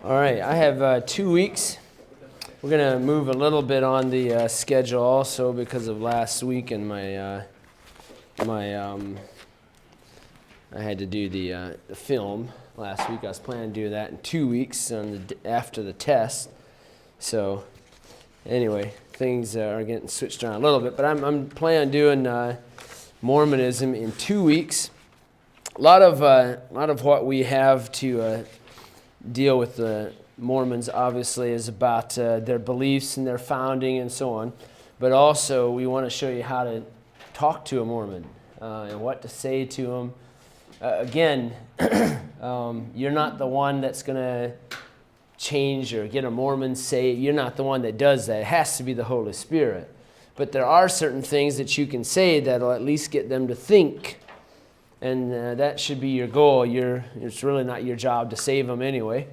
All right, I have 2 weeks. We're going to move a little bit on the schedule also because of last week and I had to do the film last week. I was planning to do that in 2 weeks after the test. So anyway, things are getting switched around a little bit, but I'm planning on doing Mormonism in 2 weeks. A lot of what we have to deal with the Mormons obviously is about their beliefs and their founding and so on, but also we want to show you how to talk to a Mormon and what to say to them. Again, you're not the one that's going to change or get a Mormon saved. You're not the one that does that. It has to be the Holy Spirit. But there are certain things that you can say that'll at least get them to think, and that should be your goal. It's really not your job to save them anyway,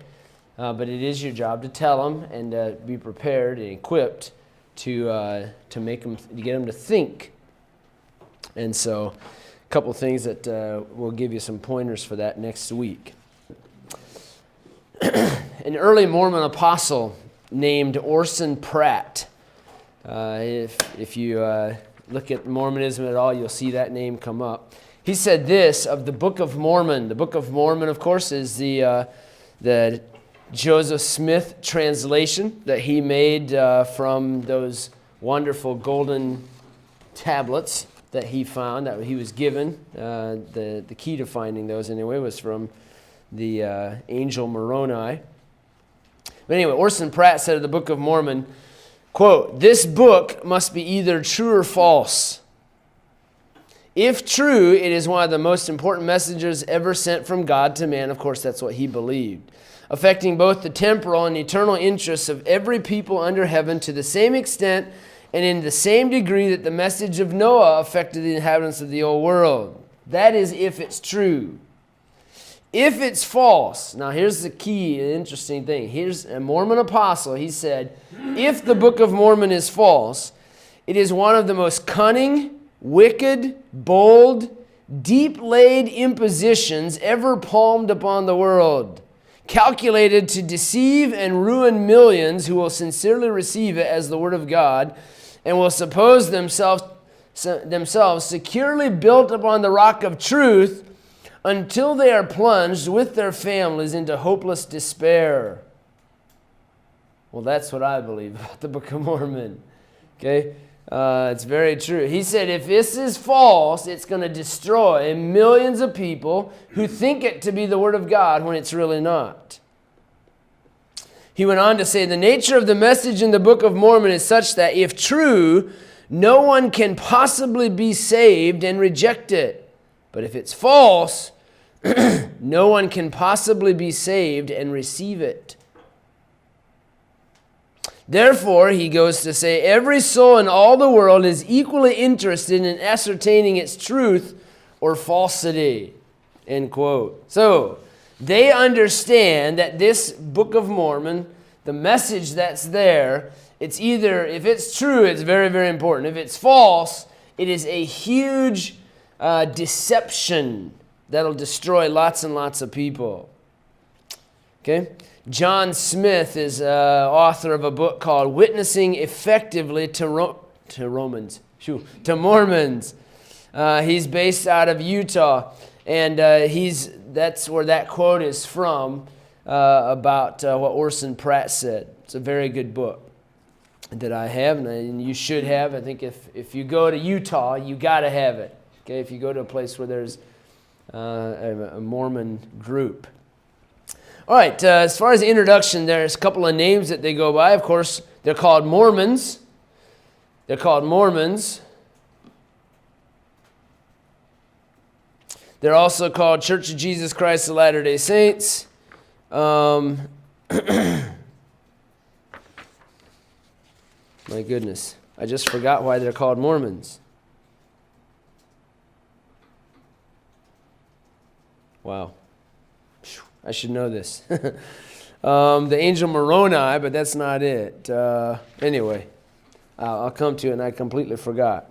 but it is your job to tell them and be prepared and equipped to make them, to get them to think. And so, a couple things that we'll give you some pointers for that next week. An early Mormon apostle named Orson Pratt. If you look at Mormonism at all, you'll see that name come up. He said this of the Book of Mormon. The Book of Mormon, of course, is the Joseph Smith translation that he made from those wonderful golden tablets that he found, that he was given. The key to finding those, anyway, was from the angel Moroni. But anyway, Orson Pratt said of the Book of Mormon, quote, "This book must be either true or false. If true, it is one of the most important messages ever sent from God to man." Of course, that's what he believed. "Affecting both the temporal and eternal interests of every people under heaven to the same extent and in the same degree that the message of Noah affected the inhabitants of the old world." That is if it's true. If it's false, now here's the key, an interesting thing. Here's a Mormon apostle. He said, if the Book of Mormon is false, it is one of the most cunning, wicked, bold, deep-laid impositions ever palmed upon the world, calculated to deceive and ruin millions who will sincerely receive it as the Word of God and will suppose themselves securely built upon the rock of truth until they are plunged with their families into hopeless despair. Well, that's what I believe about the Book of Mormon. Okay? It's very true. He said if this is false, it's going to destroy millions of people who think it to be the Word of God when it's really not. He went on to say, the nature of the message in the Book of Mormon is such that if true, no one can possibly be saved and reject it. But if it's false, no one can possibly be saved and receive it. Therefore, he goes to say, every soul in all the world is equally interested in ascertaining its truth or falsity. End quote. So, they understand that this Book of Mormon, the message that's there, it's either, if it's true, it's very, very important. If it's false, it is a huge deception that'll destroy lots and lots of people. Okay? John Smith is author of a book called Witnessing Effectively to Mormons. He's based out of Utah, and that's where that quote is from about what Orson Pratt said. It's a very good book that I have, and you should have. I think if you go to Utah, you got to have it. Okay, if you go to a place where there's a Mormon group. All right, as far as the introduction, there's a couple of names that they go by. Of course, they're called Mormons. They're called Mormons. They're also called Church of Jesus Christ of Latter-day Saints. My goodness, I just forgot why they're called Mormons. Wow. I should know this. The angel Moroni, but that's not it. Anyway, I'll come to it, and I completely forgot.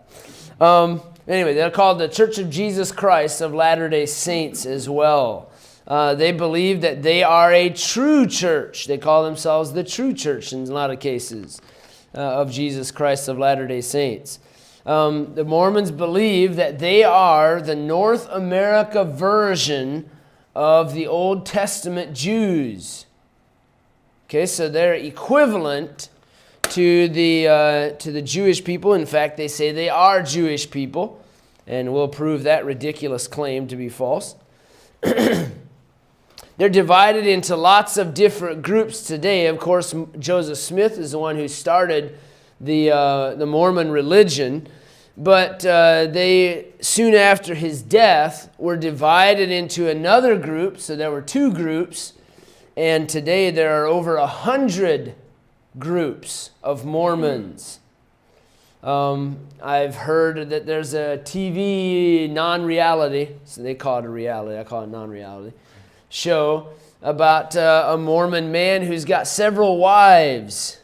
Anyway, they're called the Church of Jesus Christ of Latter-day Saints as well. They believe that they are a true church. They call themselves the true church in a lot of cases of Jesus Christ of Latter-day Saints. The Mormons believe that they are the North America version of the Old Testament Jews. Okay, so they're equivalent to the Jewish people. In fact, they say they are Jewish people, and we'll prove that ridiculous claim to be false. They're divided into lots of different groups today. Of course, Joseph Smith is the one who started the Mormon religion, but they, soon after his death, were divided into another group. So there were two groups, and today there are over 100 groups of Mormons. I've heard that there's a TV non-reality, so they call it a reality, I call it non-reality, show about a Mormon man who's got several wives.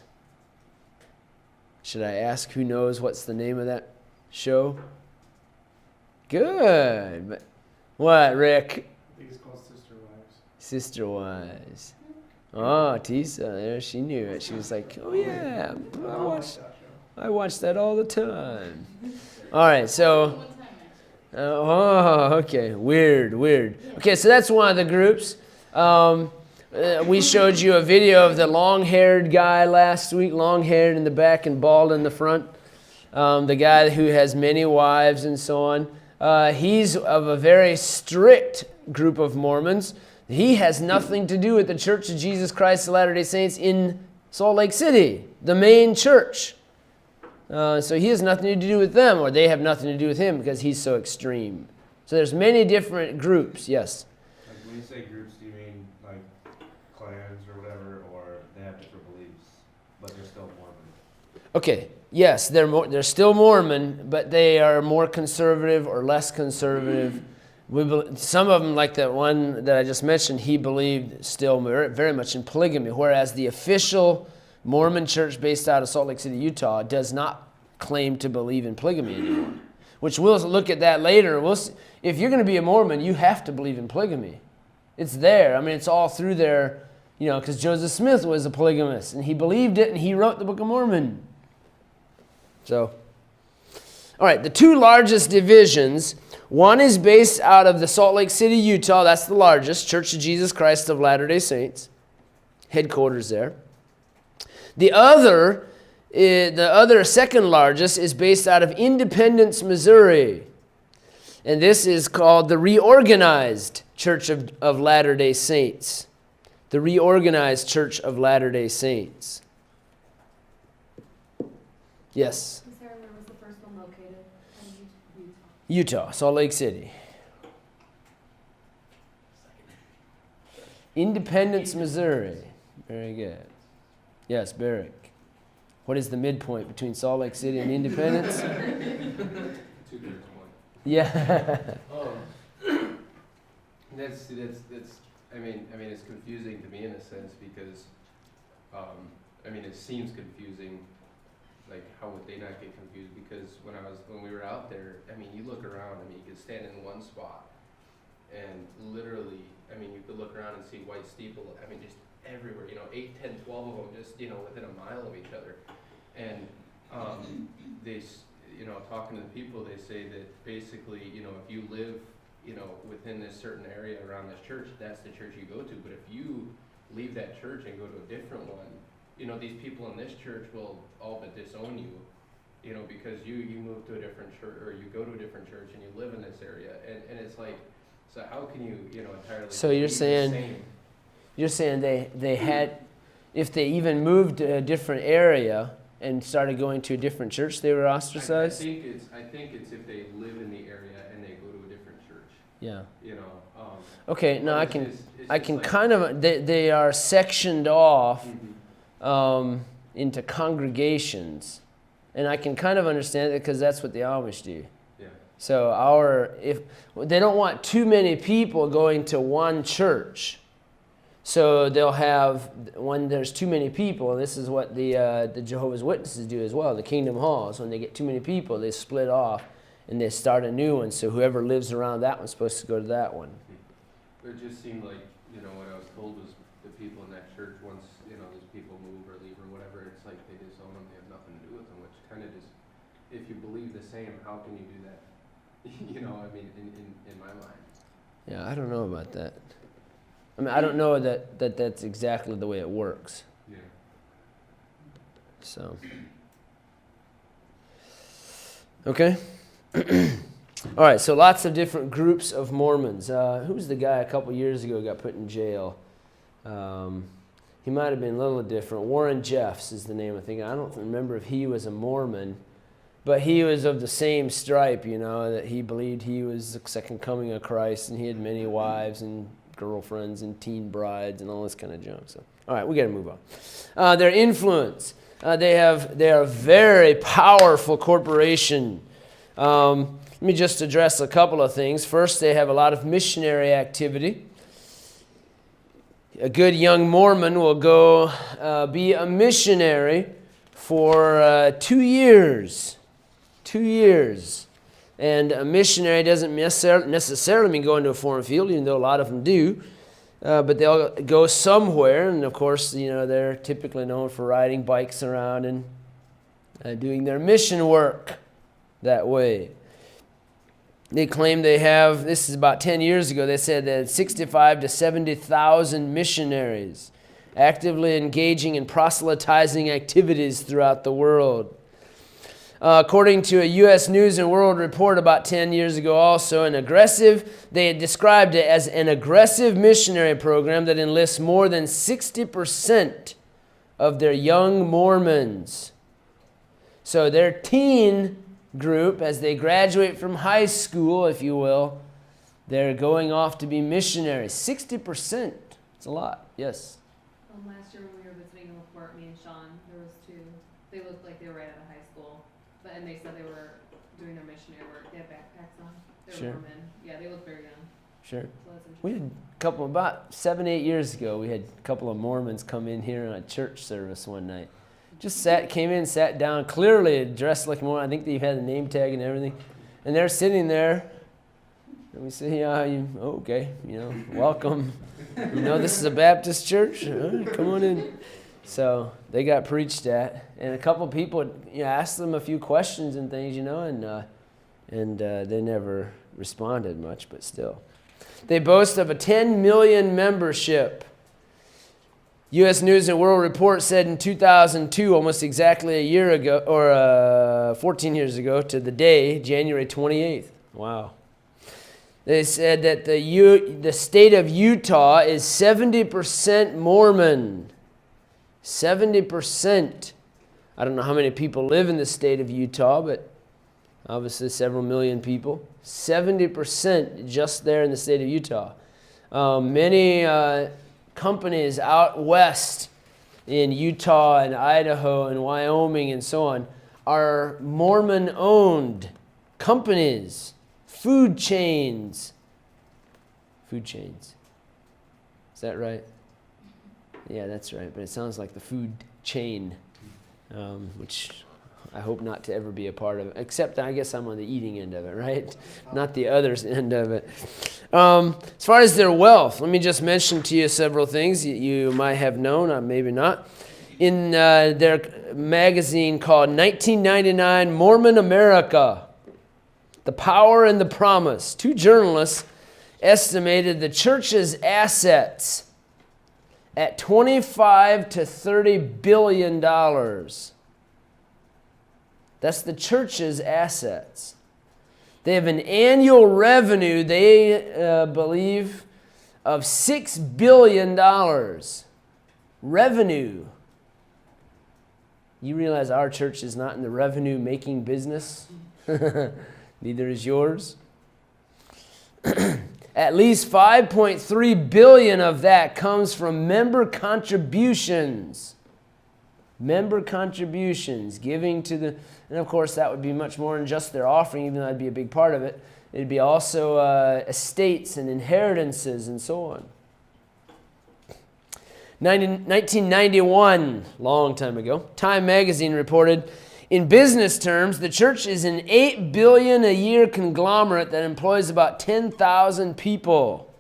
Should I ask who knows what's the name of that show? Good. What, Rick? I think it's called Sister Wives. Sister Wives. Oh, Tisa, there, she knew it. She was like, oh yeah, I watch that all the time. All right, so, okay, weird. Okay, so that's one of the groups. We showed you a video of the long-haired guy last week, long-haired in the back and bald in the front. The guy who has many wives and so on. He's of a very strict group of Mormons. He has nothing to do with the Church of Jesus Christ of Latter-day Saints in Salt Lake City, the main church. So he has nothing to do with them, or they have nothing to do with him because he's so extreme. So there's many different groups, yes. Like when you say groups, do you mean like clans or whatever, or they have different beliefs, but they're still Mormon? Okay, yes, they're still Mormon, but they are more conservative or less conservative. Some of them, like that one that I just mentioned, he believed still very much in polygamy, whereas the official Mormon church based out of Salt Lake City, Utah, does not claim to believe in polygamy anymore, which we'll look at that later. If you're going to be a Mormon, you have to believe in polygamy. It's there. I mean, it's all through there, because Joseph Smith was a polygamist, and he believed it, and he wrote the Book of Mormon. So, all right, the two largest divisions, one is based out of the Salt Lake City, Utah. That's the largest, Church of Jesus Christ of Latter-day Saints, headquarters there. The other second largest, is based out of Independence, Missouri. And this is called the Reorganized Church of Latter-day Saints. The Reorganized Church of Latter-day Saints. Yes? Sarah, where was the first one located? Utah, Salt Lake City. Independence, Missouri. Very good. Yes, Barrick. What is the midpoint between Salt Lake City and Independence? 2/3 point. Yeah. That's I mean it's confusing to me in a sense because it seems confusing. Like, how would they not get confused? Because when we were out there, you look around, you could stand in one spot and literally, you could look around and see white steeple, just everywhere, 8, 10, 12 of them just, within a mile of each other. And they, talking to the people, they say that basically, if you live, within this certain area around this church, that's the church you go to. But if you leave that church and go to a different one, these people in this church will all but disown you, because you move to a different church, or you go to a different church and you live in this area. And it's like, so how can you, entirely... So you're saying they had, if they even moved to a different area and started going to a different church, they were ostracized? I think it's if they live in the area and they go to a different church. Yeah. Okay, no, I can kind of, they are sectioned off into congregations. And I can kind of understand it because that's what the Amish do. Yeah. So if they don't want too many people going to one church, so they'll have, when there's too many people, and this is what the Jehovah's Witnesses do as well, the Kingdom Halls, when they get too many people, they split off and they start a new one. So whoever lives around that one's supposed to go to that one. it just seemed like, you know, what I was told was the people in that church, once, you know, those people move or leave or whatever, it's like they disown them, they have nothing to do with them, which kind of just, if you believe the same, how can you do that? You know, I mean, in my mind. Yeah, I don't know about that. I mean, I don't know that that's exactly the way it works. Yeah. So, okay. All right, so lots of different groups of Mormons. Who was the guy a couple years ago who got put in jail? He might have been a little different. Warren Jeffs is the name, I think. I don't remember if he was a Mormon, but he was of the same stripe, you know, that he believed he was the second coming of Christ, and he had many wives and girlfriends and teen brides and all this kind of junk. So, all right, we got to move on. Their influence. They are a very powerful corporation. Let me just address a couple of things. First, they have a lot of missionary activity. A good young Mormon will go be a missionary for 2 years. 2 years. And a missionary doesn't necessarily mean going to a foreign field, even though a lot of them do. But they'll go somewhere, and of course, you know, they're typically known for riding bikes around and doing their mission work that way. They claim they have, this is about 10 years ago, they said that 65 to 70,000 missionaries actively engaging in proselytizing activities throughout the world. According to a U.S. News and World Report about 10 years ago also, they had described it as an aggressive missionary program that enlists more than 60% of their young Mormons. So their teen group, as they graduate from high school, if you will, they're going off to be missionaries. 60%. It's a lot. Yes? Last year when we were visiting with Bart, me and Sean, there was two. They looked like they were right out of high school. And they said they were doing their missionary work. They had backpacks on. They were Sure. Mormon. Yeah, they looked very young. Sure. So that's interesting. We had a couple, about 7-8 years ago, we had a couple of Mormons come in here on a church service one night. Just came in, sat down, clearly dressed like Mormon. I think they had a name tag and everything. And they're sitting there. And we say, okay, welcome. This is a Baptist church? Come on in. So they got preached at. And a couple of people asked them a few questions and things, and they never responded much, but still. They boast of a 10 million membership. U.S. News and World Report said in 2002, almost exactly a year ago, or 14 years ago to the day, January 28th. Wow. They said that the state of Utah is 70% Mormon. 70%. I don't know how many people live in the state of Utah, but obviously several million people. 70% just there in the state of Utah. Many companies out west in Utah and Idaho and Wyoming and so on are Mormon-owned companies, food chains. Food chains. Is that right? Yeah, that's right. But it sounds like the food chain, which I hope not to ever be a part of, except I guess I'm on the eating end of it, right? Not the other's end of it. As far as their wealth, let me just mention to you several things you might have known, or maybe not. In their magazine called 1999 Mormon America, The Power and the Promise, 2 journalists estimated the church's assets at $25 to $30 billion. That's the church's assets. They have an annual revenue, they believe, of $6 billion. Revenue. You realize our church is not in the revenue-making business? Neither is yours. At least $5.3 billion of that comes from member contributions. Member contributions, giving to the... And of course, that would be much more than just their offering, even though that'd be a big part of it. It'd be also estates and inheritances and so on. 1991, long time ago, Time magazine reported, in business terms, the church is an $8 billion a year conglomerate that employs about 10,000 people.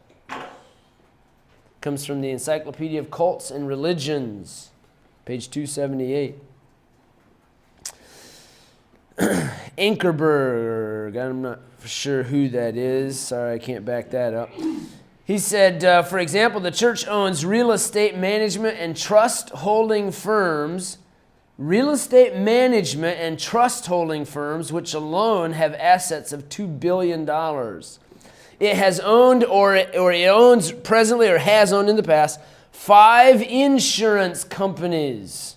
Comes from the Encyclopedia of Cults and Religions, page 278. Ankerberg, I'm not for sure who that is. Sorry, I can't back that up. He said, for example, the church owns real estate management and trust holding firms, which alone have assets of $2 billion. It has owned, or it owns presently, or has owned in the past, 5 insurance companies,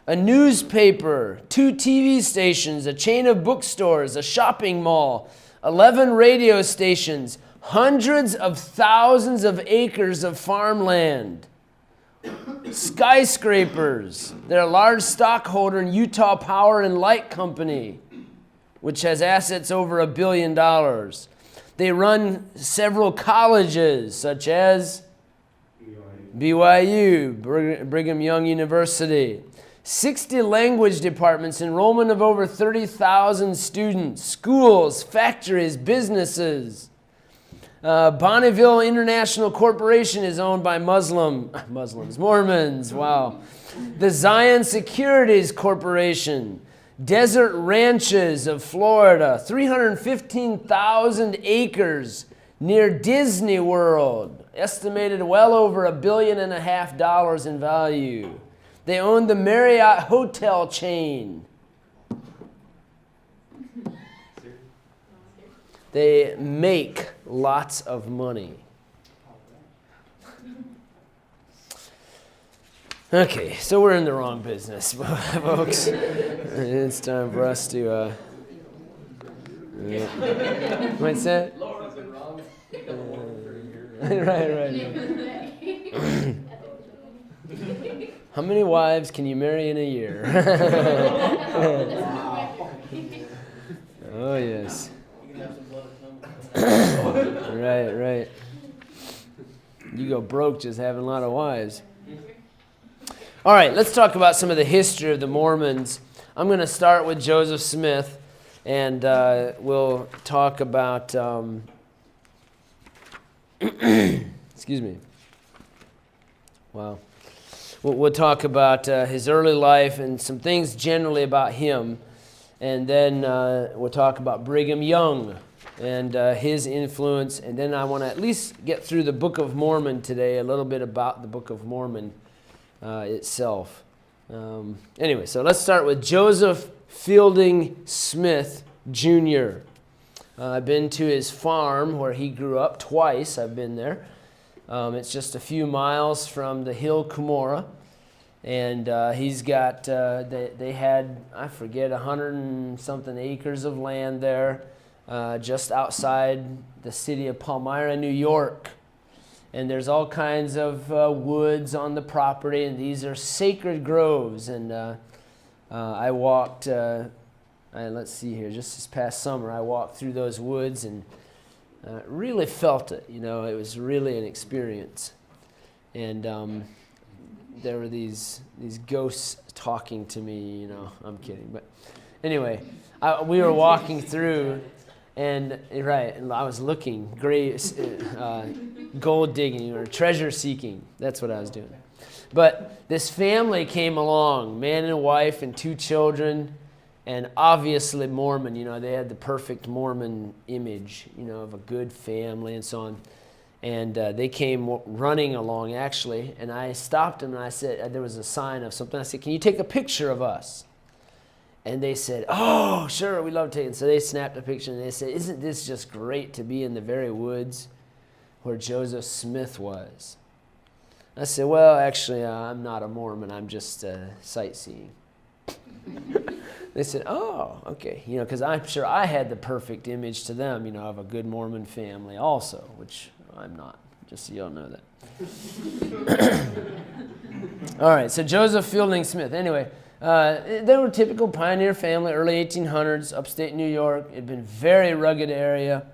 a newspaper, 2 TV stations, a chain of bookstores, a shopping mall, 11 radio stations, hundreds of thousands of acres of farmland, skyscrapers. They're a large stockholder in Utah Power and Light Company, which has assets over $1 billion. They run several colleges, such as BYU, Brigham Young University. 60 language departments, enrollment of over 30,000 students, schools, factories, businesses. Bonneville International Corporation is owned by Mormons, wow. The Zion Securities Corporation, Desert Ranches of Florida, 315,000 acres near Disney World, estimated well over $1.5 billion in value. They own the Marriott hotel chain. They make lots of money. Okay, so we're in the wrong business, folks. It's time for us to, what's that? Right. How many wives can you marry in a year? Oh, yes. Right. You go broke just having a lot of wives. All right, let's talk about some of the history of the Mormons. I'm going to start with Joseph Smith, and we'll talk about, excuse me. Wow. We'll talk about his early life and some things generally about him, and then we'll talk about Brigham Young and his influence, and then I want to at least get through the Book of Mormon today, a little bit about the Book of Mormon itself. Anyway, so let's start with Joseph Fielding Smith, Jr. I've been to his farm where he grew up twice. I've been there. It's just a few miles from the hill Cumorah, and he's got, they had, I forget, 100 and something acres of land there, just outside the city of Palmyra, New York. And there's all kinds of woods on the property, and these are sacred groves. And I walked, let's see here, just this past summer, I walked through those woods and really felt it. You know, it was really an experience. And there were these ghosts talking to me, you know. I'm kidding. But anyway, we were walking through, and I was looking, gold digging or treasure seeking. That's what I was doing. But this family came along, man and wife and 2 children, and obviously Mormon. You know, they had the perfect Mormon image, you know, of a good family and so on. And they came running along, actually, and I stopped them and I said, there was a sign of something. I said, "Can you take a picture of us?" And they said, "Oh, sure, we love taking." So they snapped a picture and they said, "Isn't this just great to be in the very woods where Joseph Smith was?" I said, "Well, actually, I'm not a Mormon. I'm just sightseeing." They said, "Oh, okay." You know, because I'm sure I had the perfect image to them, you know, of a good Mormon family also, which I'm not, just so y'all know that. All right, so Joseph Fielding Smith. Anyway, they were a typical pioneer family, early 1800s, upstate New York. It had been a very rugged area.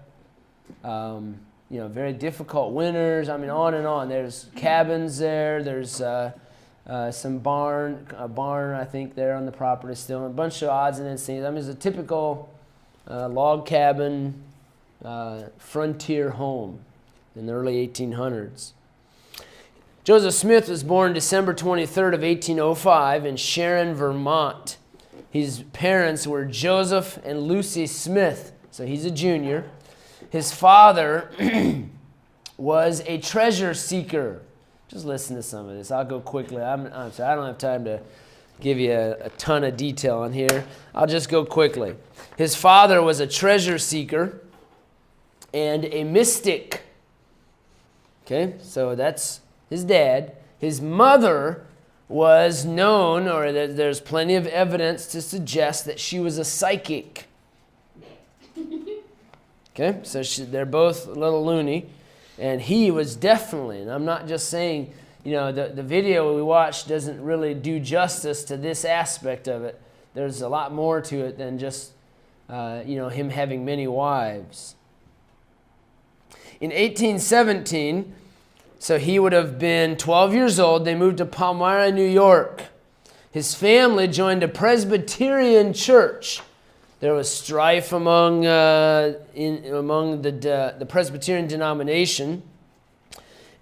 You know, very difficult winters. I mean, on and on. There's cabins there. There's some a barn, I think, there on the property still. And a bunch of odds and ends things. I mean, it's a typical log cabin, frontier home in the early 1800s. Joseph Smith was born December 23rd of 1805 in Sharon, Vermont. His parents were Joseph and Lucy Smith, so he's a junior. His father was a treasure seeker. Just listen to some of this. I'll go quickly. I'm sorry, I don't have time to give you a ton of detail on here. I'll just go quickly. His father was a treasure seeker and a mystic. Okay, so that's his dad. His mother was known, or there's plenty of evidence to suggest that she was a psychic. Okay, so they're both a little loony. And he was definitely, and I'm not just saying, the video we watched doesn't really do justice to this aspect of it. There's a lot more to it than just, him having many wives. In 1817, so he would have been 12 years old, they moved to Palmyra, New York. His family joined a Presbyterian church. There was strife among the Presbyterian denomination.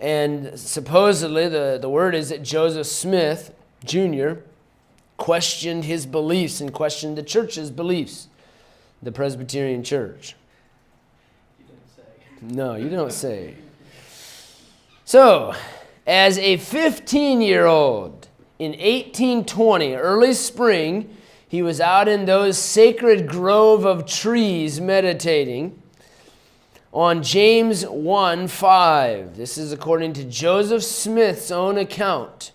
And supposedly, the word is that Joseph Smith, Jr., questioned his beliefs and questioned the church's beliefs, the Presbyterian church. You didn't say. No, you don't say. So, as a 15-year-old in 1820, early spring, he was out in those sacred grove of trees meditating on James 1:5. This is according to Joseph Smith's own account.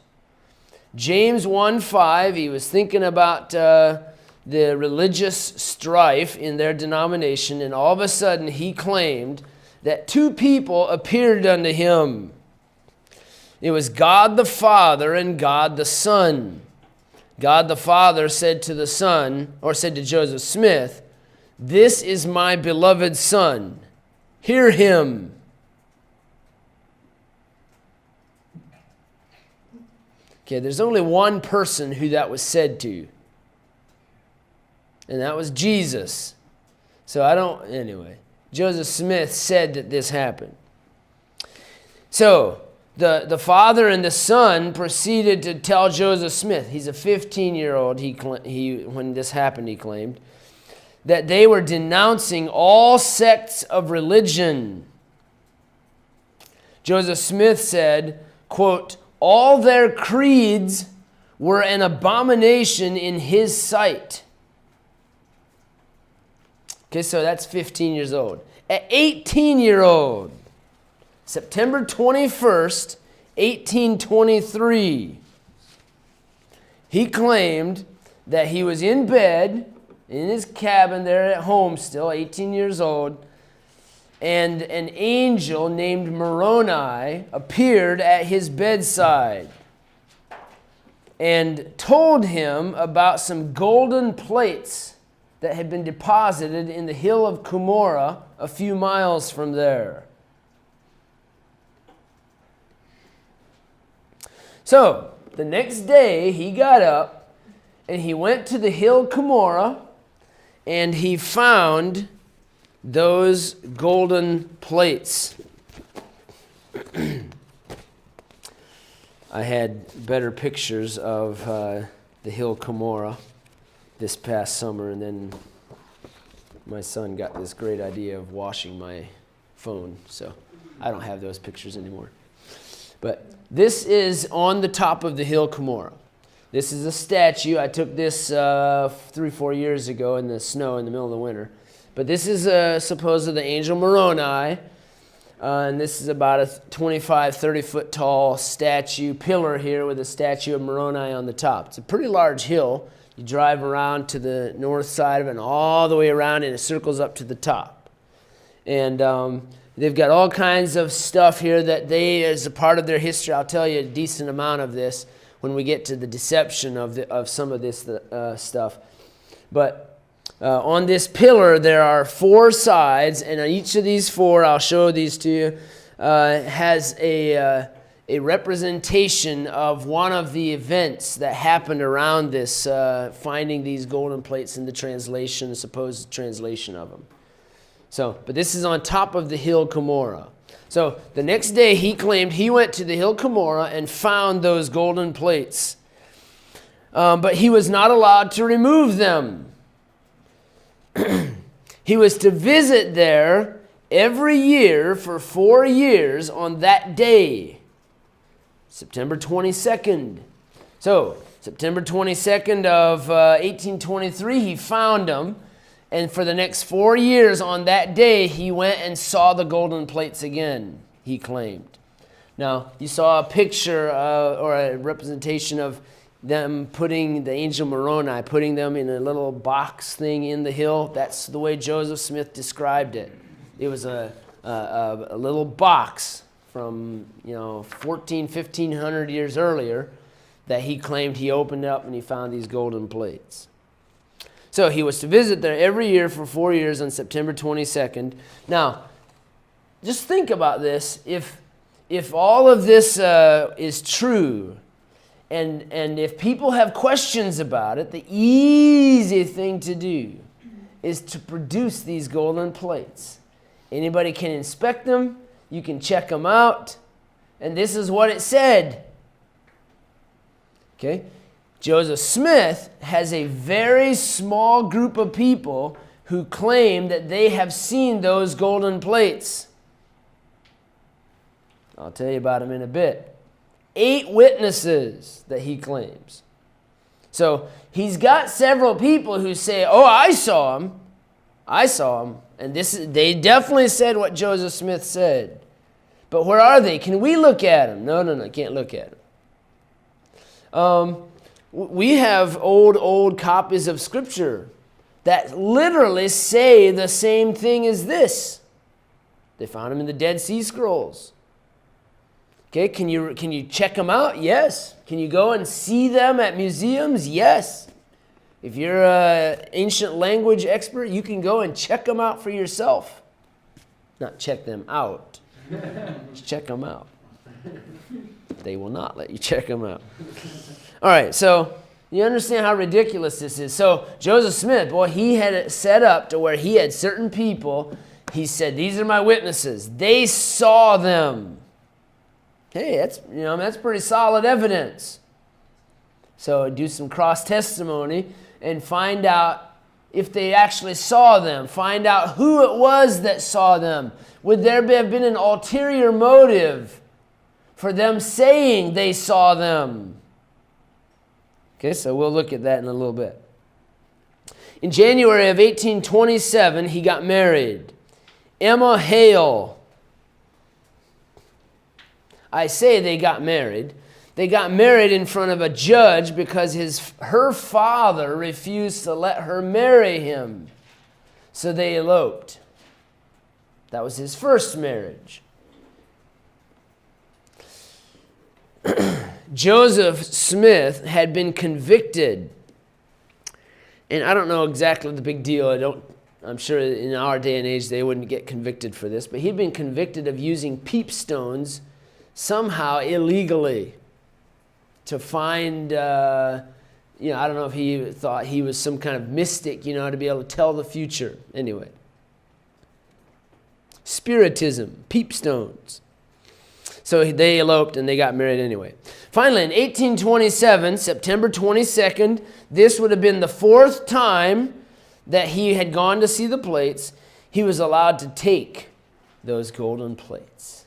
James 1:5, he was thinking about the religious strife in their denomination, and all of a sudden he claimed that two people appeared unto him. It was God the Father and God the Son. God the Father said to the Son, or said to Joseph Smith, "This is my beloved Son. Hear him." Okay, there's only one person who that was said to, and that was Jesus. So anyway, Joseph Smith said that this happened. So, the father and the son proceeded to tell Joseph Smith, he's a 15-year-old, when this happened, he claimed, that they were denouncing all sects of religion. Joseph Smith said, quote, "All their creeds were an abomination in his sight." Okay, so that's 15 years old. At 18-year-old, September 21st, 1823, he claimed that he was in bed, in his cabin there at home still, 18 years old, and an angel named Moroni appeared at his bedside and told him about some golden plates that had been deposited in the hill of Cumorah a few miles from there. So, the next day he got up and he went to the hill Cumorah and he found those golden plates. I had better pictures of the hill Cumorah this past summer, and then my son got this great idea of washing my phone, so I don't have those pictures anymore. But this is on the top of the hill Cumorah. This is a statue. I took this 3-4 years ago in the snow in the middle of the winter. But this is supposedly the angel Moroni. And this is about a 25, 30-foot tall statue, pillar here with a statue of Moroni on the top. It's a pretty large hill. You drive around to the north side of it and all the way around, and it circles up to the top. And they've got all kinds of stuff here that they, as a part of their history, I'll tell you a decent amount of this when we get to the deception of some of this stuff. But on this pillar, there are 4 sides, and on each of these 4, I'll show these to you, has a representation of one of the events that happened around this, finding these golden plates in the translation, the supposed translation of them. So, but this is on top of the hill Cumorah. So the next day he claimed he went to the hill Cumorah and found those golden plates. But he was not allowed to remove them. He was to visit there every year for 4 years on that day, September 22nd. So September 22nd of 1823, he found them. And for the next 4 years on that day, he went and saw the golden plates again, he claimed. Now, you saw a picture or a representation of them putting the angel Moroni, putting them in a little box thing in the hill. That's the way Joseph Smith described it. It was a little box from 1500 years earlier that he claimed he opened up and he found these golden plates. So he was to visit there every year for 4 years on September 22nd. Now, just think about this. If all of this is true, and if people have questions about it, the easy thing to do is to produce these golden plates. Anybody can inspect them. You can check them out. And this is what it said. Okay? Joseph Smith has a very small group of people who claim that they have seen those golden plates. I'll tell you about them in a bit. 8 witnesses that he claims. So he's got several people who say, oh, I saw them. I saw them. And they definitely said what Joseph Smith said. But where are they? Can we look at them? No, can't look at them. We have old copies of Scripture that literally say the same thing as this. They found them in the Dead Sea Scrolls. Okay, can you check them out? Yes. Can you go and see them at museums? Yes. If you're an ancient language expert, you can go and check them out for yourself. Not check them out. Just check them out. They will not let you check them out. All right, so you understand how ridiculous this is. So Joseph Smith, boy, he had it set up to where he had certain people. He said, these are my witnesses. They saw them. Hey, that's pretty solid evidence. So do some cross-testimony and find out if they actually saw them. Find out who it was that saw them. Would there have been an ulterior motive for them saying they saw them? Okay, so we'll look at that in a little bit. In January of 1827, he got married. Emma Hale. I say they got married. They got married in front of a judge because her father refused to let her marry him. So they eloped. That was his first marriage. Joseph Smith had been convicted. And I don't know exactly the big deal. I'm sure in our day and age they wouldn't get convicted for this. But he'd been convicted of using peepstones somehow illegally to find, I don't know if he thought he was some kind of mystic, to be able to tell the future. Anyway. Spiritism, peepstones. So they eloped and they got married anyway. Finally, in 1827, September 22nd, this would have been the 4th time that he had gone to see the plates. He was allowed to take those golden plates.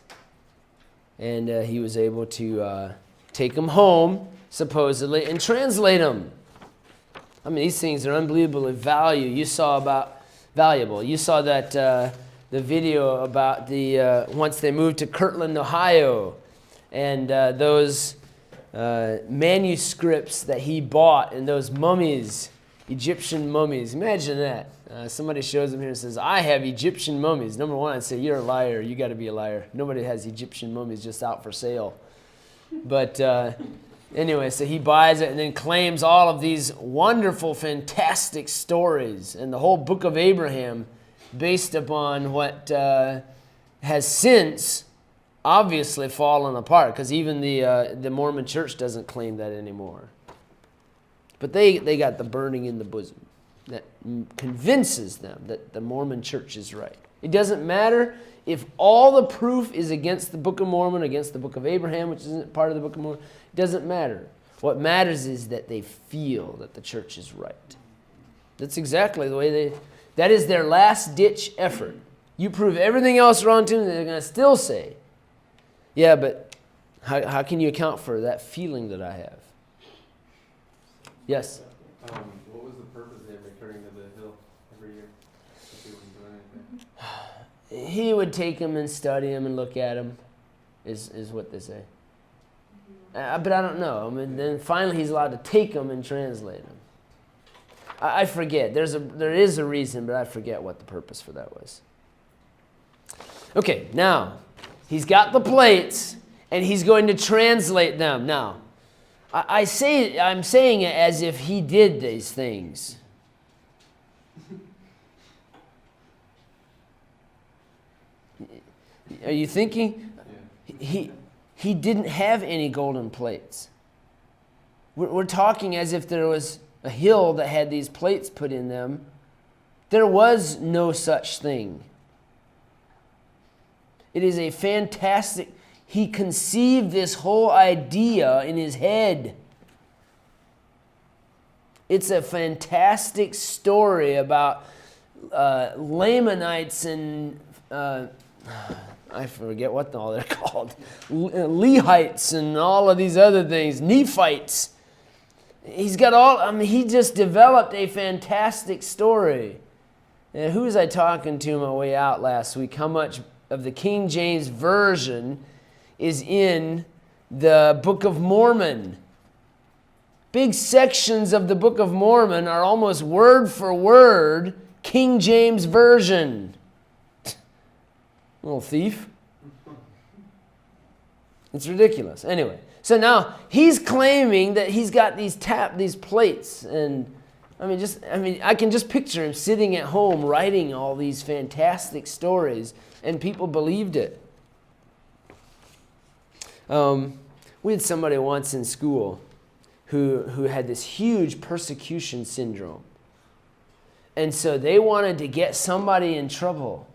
And he was able to take them home, supposedly, and translate them. I mean, these things are unbelievably valuable. You saw that the video about once they moved to Kirtland, Ohio, and those manuscripts that he bought, and those mummies, Egyptian mummies. Imagine that. Somebody shows them here and says, I have Egyptian mummies. Number one, I'd say, you're a liar. You got to be a liar. Nobody has Egyptian mummies just out for sale. But anyway, so he buys it and then claims all of these wonderful, fantastic stories and the whole book of Abraham based upon what has since obviously fallen apart, because even the Mormon church doesn't claim that anymore. But they got the burning in the bosom that convinces them that the Mormon church is right. It doesn't matter if all the proof is against the Book of Mormon, against the Book of Abraham, which isn't part of the Book of Mormon. It doesn't matter. What matters is that they feel that the church is right. That's exactly the way that is their last-ditch effort. You prove everything else wrong to them, they're going to still say, yeah, but how can you account for that feeling that I have? Yes? What was the purpose of him returning to the hill every year? If he wasn't doing anything? He would take them and study them and look at them, is what they say. But I don't know. I mean, then finally he's allowed to take them and translate them. I forget. There is a reason, but I forget what the purpose for that was. Okay, now, he's got the plates, and he's going to translate them. Now, I'm saying it as if he did these things. Are you thinking? Yeah. He didn't have any golden plates. We're talking as if there was a hill that had these plates put in them. There was no such thing. It is a fantastic... He conceived this whole idea in his head. It's a fantastic story about Lamanites and... I forget what all they're called. Lehites and all of these other things. Nephites. He's got all... I mean, he just developed a fantastic story. And who was I talking to on my way out last week? How much of the King James Version is in the Book of Mormon? Big sections of the Book of Mormon are almost word for word King James Version. Little thief. It's ridiculous. Anyway, so now he's claiming that he's got these plates, and I can just picture him sitting at home writing all these fantastic stories, and people believed it. We had somebody once in school who had this huge persecution syndrome, and so they wanted to get somebody in trouble.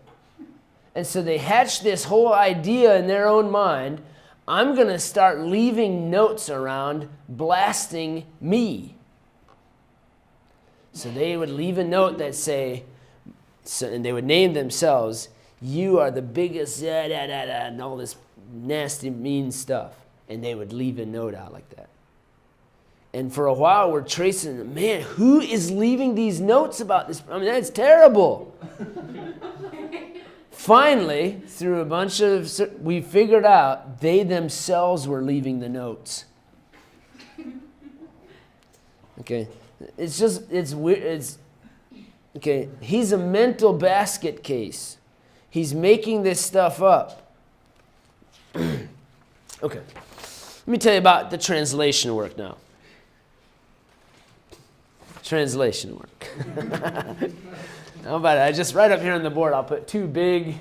And so they hatched this whole idea in their own mind, I'm going to start leaving notes around blasting me. So they would leave a note that say, and they would name themselves, you are the biggest, and all this nasty, mean stuff. And they would leave a note out like that. And for a while, we're tracing, man, who is leaving these notes about this? I mean, that's terrible. Finally, through a bunch of, we figured out they themselves were leaving the notes. Okay, it's weird. Okay, he's a mental basket case. He's making this stuff up. Okay, let me tell you about the translation work now. Translation work. How about it? I just right up here on the board, I'll put two big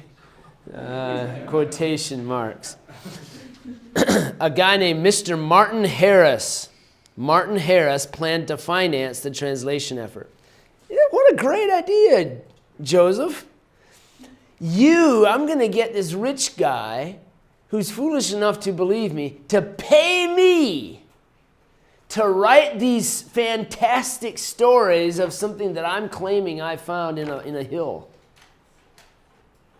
quotation marks. A guy named Mr. Martin Harris. Martin Harris planned to finance the translation effort. Yeah, what a great idea, Joseph. I'm going to get this rich guy who's foolish enough to believe me to pay me to write these fantastic stories of something that I'm claiming I found in a hill.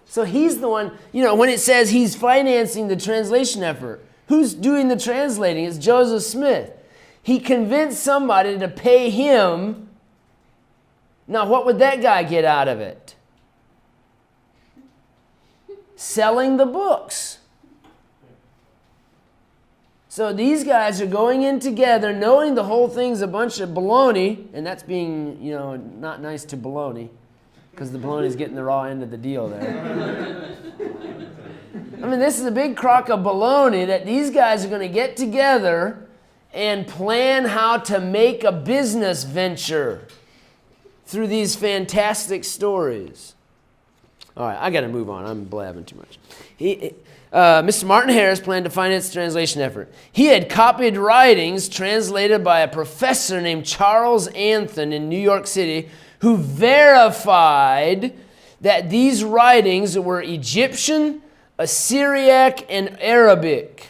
So he's the one, when it says he's financing the translation effort, who's doing the translating? It's Joseph Smith. He convinced somebody to pay him. Now, what would that guy get out of it? Selling the books. So these guys are going in together, knowing the whole thing's a bunch of baloney, and that's being, not nice to baloney, because the baloney's getting the raw end of the deal there. I mean, this is a big crock of baloney that these guys are going to get together and plan how to make a business venture through these fantastic stories. All right, I got to move on. I'm blabbing too much. Mr. Martin Harris planned to finance the translation effort. He had copied writings translated by a professor named Charles Anthon in New York City, who verified that these writings were Egyptian, Assyriac, and Arabic.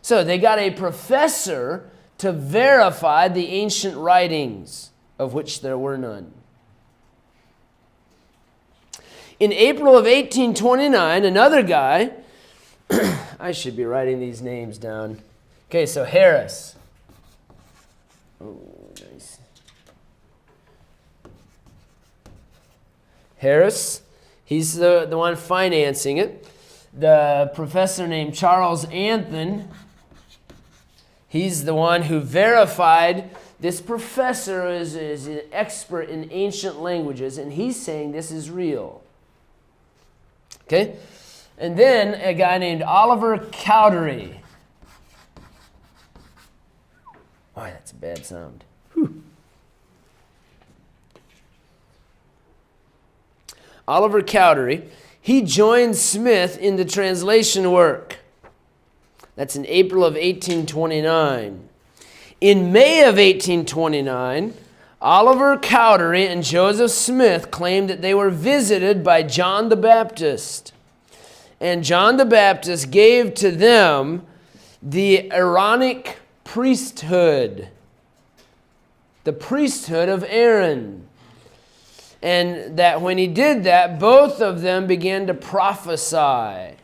So they got a professor to verify the ancient writings, of which there were none. In April of 1829, another guy, I should be writing these names down. Okay, so Harris. Oh, nice. Harris, he's the one financing it. The professor named Charles Anthon, he's the one who verified. This professor is an expert in ancient languages, and he's saying this is real. Okay? And then a guy named Oliver Cowdery. Boy, that's a bad sound. Whew. Oliver Cowdery, he joined Smith in the translation work. That's in April of 1829. In May of 1829, Oliver Cowdery and Joseph Smith claimed that they were visited by John the Baptist. And John the Baptist gave to them the Aaronic priesthood, the priesthood of Aaron. And that when he did that, both of them began to prophesy.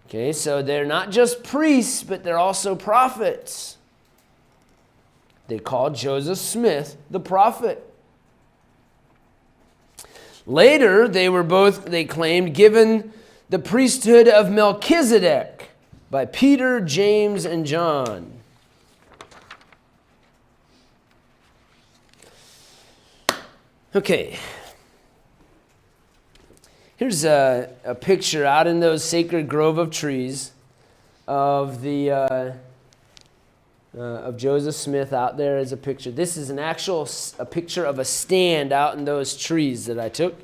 Okay, so they're not just priests, but they're also prophets. They called Joseph Smith the prophet. Later, they claimed, given the priesthood of Melchizedek by Peter, James, and John. Okay. Here's a picture out in those sacred grove of trees of of Joseph Smith out there as a picture. This is a picture of a stand out in those trees that I took.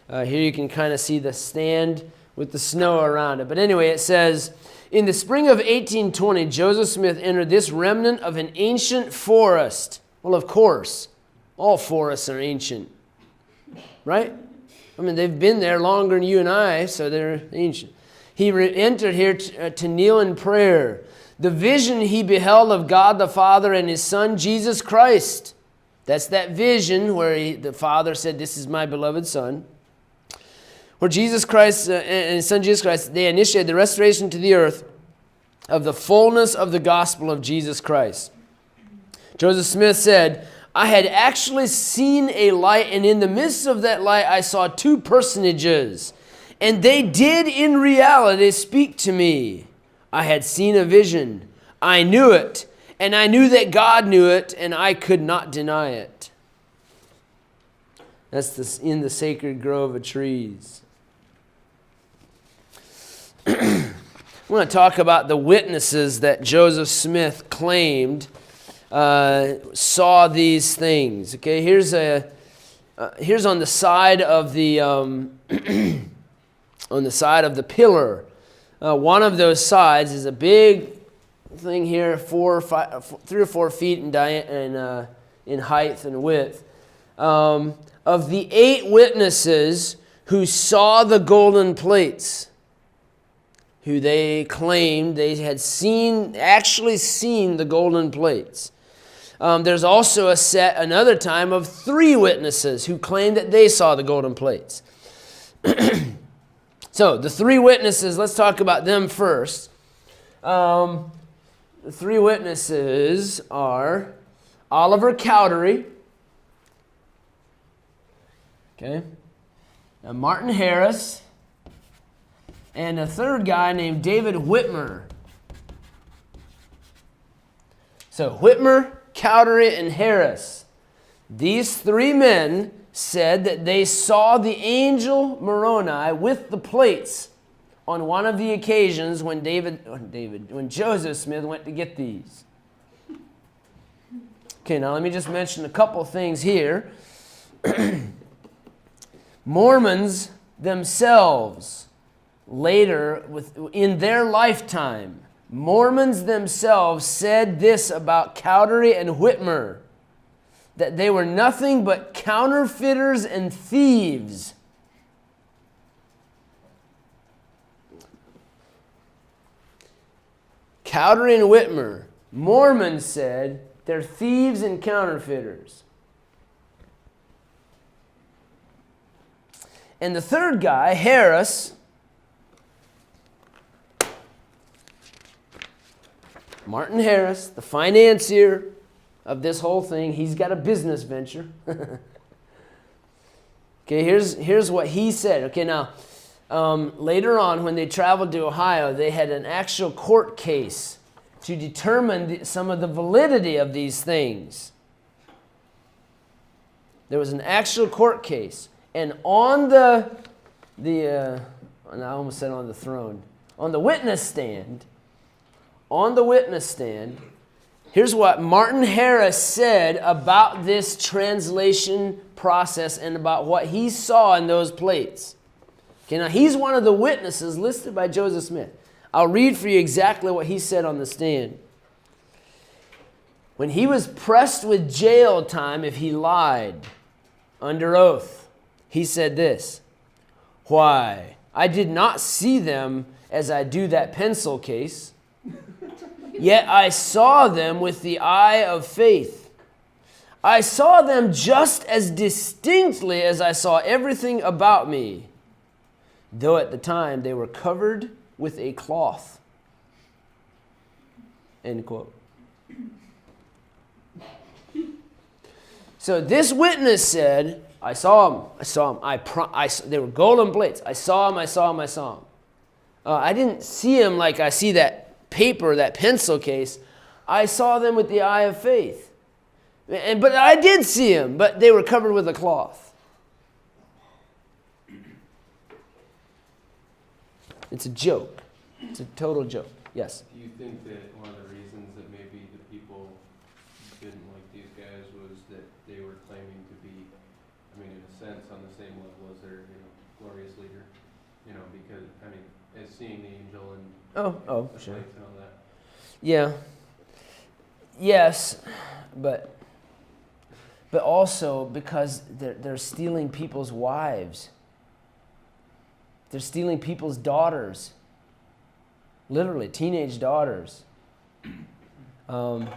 Here you can kind of see the stand with the snow around it. But anyway, it says, in the spring of 1820, Joseph Smith entered this remnant of an ancient forest. Well, of course, all forests are ancient, right? I mean, they've been there longer than you and I, so they're ancient. He entered here to kneel in prayer. The vision he beheld of God the Father and his Son, Jesus Christ. That's that vision where the Father said, this is my beloved Son. Where Jesus Christ and his Son Jesus Christ, they initiated the restoration to the earth of the fullness of the gospel of Jesus Christ. Joseph Smith said, I had actually seen a light, and in the midst of that light I saw two personages, and they did in reality speak to me. I had seen a vision. I knew it, and I knew that God knew it, and I could not deny it. That's in the sacred grove of trees. I want to talk about the witnesses that Joseph Smith claimed saw these things. Okay, here's on the side of the on the side of the pillar. One of those sides is a big thing here, 3 or 4 feet in height and width. Of the 8 witnesses who saw the golden plates, who they claimed they had actually seen the golden plates. There's also another time of 3 witnesses who claimed that they saw the golden plates. So the 3 witnesses, let's talk about them first. The 3 witnesses are Oliver Cowdery, okay, Martin Harris, and a third guy named David Whitmer. So Whitmer, Cowdery, and Harris. These 3 men said that they saw the angel Moroni with the plates on one of the occasions when when Joseph Smith went to get these. Okay, now let me just mention a couple things here. Mormons themselves, later, in their lifetime, Mormons themselves said this about Cowdery and Whitmer, that they were nothing but counterfeiters and thieves. Cowdery and Whitmer, Mormons said they're thieves and counterfeiters. And the third guy, Harris, Martin Harris, the financier of this whole thing, he's got a business venture. Okay, here's what he said. Okay, now, later on when they traveled to Ohio, they had an actual court case to determine some of the validity of these things. There was an actual court case. And on I almost said on the throne, on the witness stand, here's what Martin Harris said about this translation process and about what he saw in those plates. Okay, now he's one of the witnesses listed by Joseph Smith. I'll read for you exactly what he said on the stand. When he was pressed with jail time if he lied under oath, he said this: "Why, I did not see them as I do that pencil case. Yet I saw them with the eye of faith. I saw them just as distinctly as I saw everything about me, though at the time they were covered with a cloth." End quote. So this witness said, I saw them. They were golden plates. I saw them. I didn't see them like I see that paper, that pencil case. I saw them with the eye of faith. But I did see them, but they were covered with a cloth. It's a joke. It's a total joke. Yes? Do you think that one of the reasons that maybe the people didn't like these guys was that they were claiming to be, I mean, in a sense, on the same level as their, glorious leader? Because, as seeing the angel and the Sure. plates and all that. Yeah. Yes, but also because they're stealing people's wives. They're stealing people's daughters. Literally, teenage daughters. I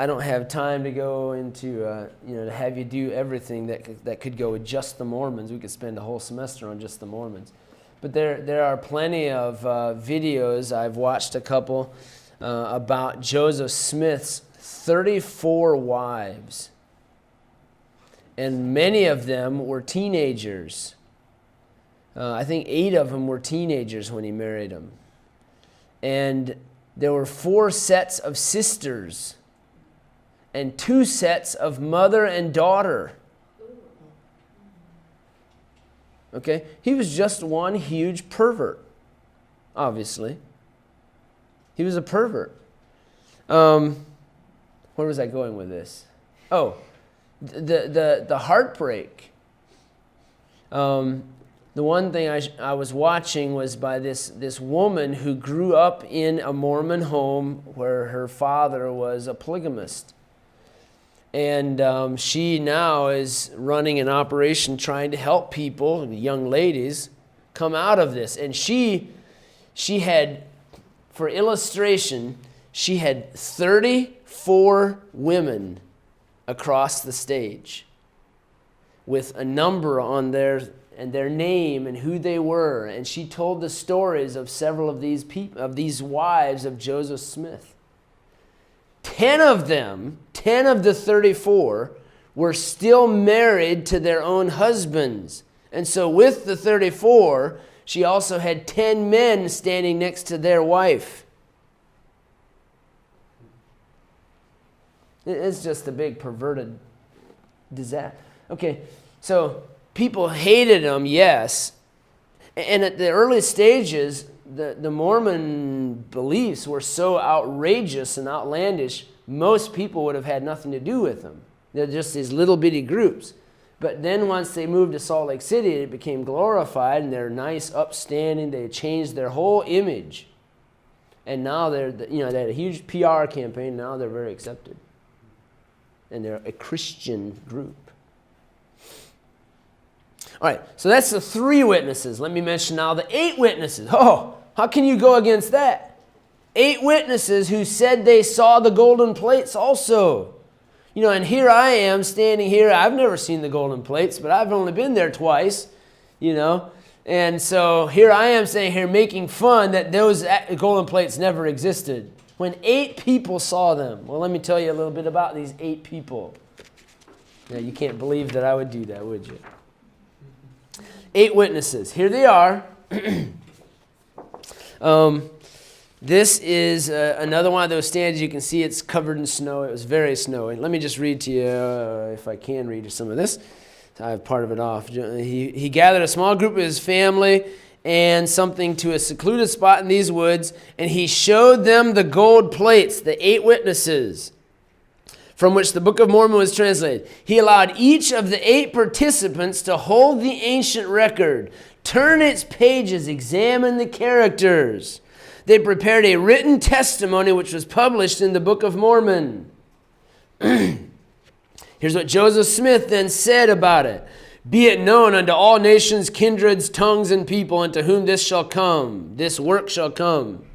don't have time to go into, to have you do everything that could go with just the Mormons. We could spend a whole semester on just the Mormons. But there are plenty of videos. I've watched a couple about Joseph Smith's 34 wives. And many of them were teenagers. I think 8 of them were teenagers when he married them. And there were 4 sets of sisters and 2 sets of mother and daughter. Okay? He was just one huge pervert, obviously. He was a pervert. Where was I going with this? Oh, the heartbreak. The one thing I was watching was by this woman who grew up in a Mormon home where her father was a polygamist. And she now is running an operation trying to help people, young ladies, come out of this. And she had, for illustration, she had 34 women across the stage with a number on their name and who they were. And she told the stories of several of these people, of these wives of Joseph Smith. 10 of the 34, were still married to their own husbands. And so with the 34, she also had 10 men standing next to their wife. It's just a big perverted disaster. Okay, so people hated him, yes. And at the early stages, the Mormon beliefs were so outrageous and outlandish, most people would have had nothing to do with them. They're just these little bitty groups. But then once they moved to Salt Lake City, it became glorified, and they're nice, upstanding. They changed their whole image. And now they had a huge PR campaign. Now they're very accepted. and they're a Christian group. All right, so that's the 3 witnesses. Let me mention now the 8 witnesses. Oh, how can you go against that? 8 witnesses who said they saw the golden plates also. You know, and here I am standing here. I've never seen the golden plates, but I've only been there twice, you know. And so here I am saying here, making fun that those golden plates never existed, when 8 people saw them. Well, let me tell you a little bit about these 8 people. Now, you can't believe that I would do that, would you? 8 witnesses. Here they are. This is another one of those stands. You can see it's covered in snow. It was very snowy. Let me just read to you, if I can read you some of this. I have part of it off. He gathered a small group of his family and something to a secluded spot in these woods, and he showed them the gold plates, the 8 witnesses, from which the Book of Mormon was translated. He allowed each of the 8 participants to hold the ancient record, turn its pages, examine the characters. They prepared a written testimony which was published in the Book of Mormon. Here's what Joseph Smith then said about it. Be it known unto all nations, kindreds, tongues, and people, unto whom this shall come, this work shall come,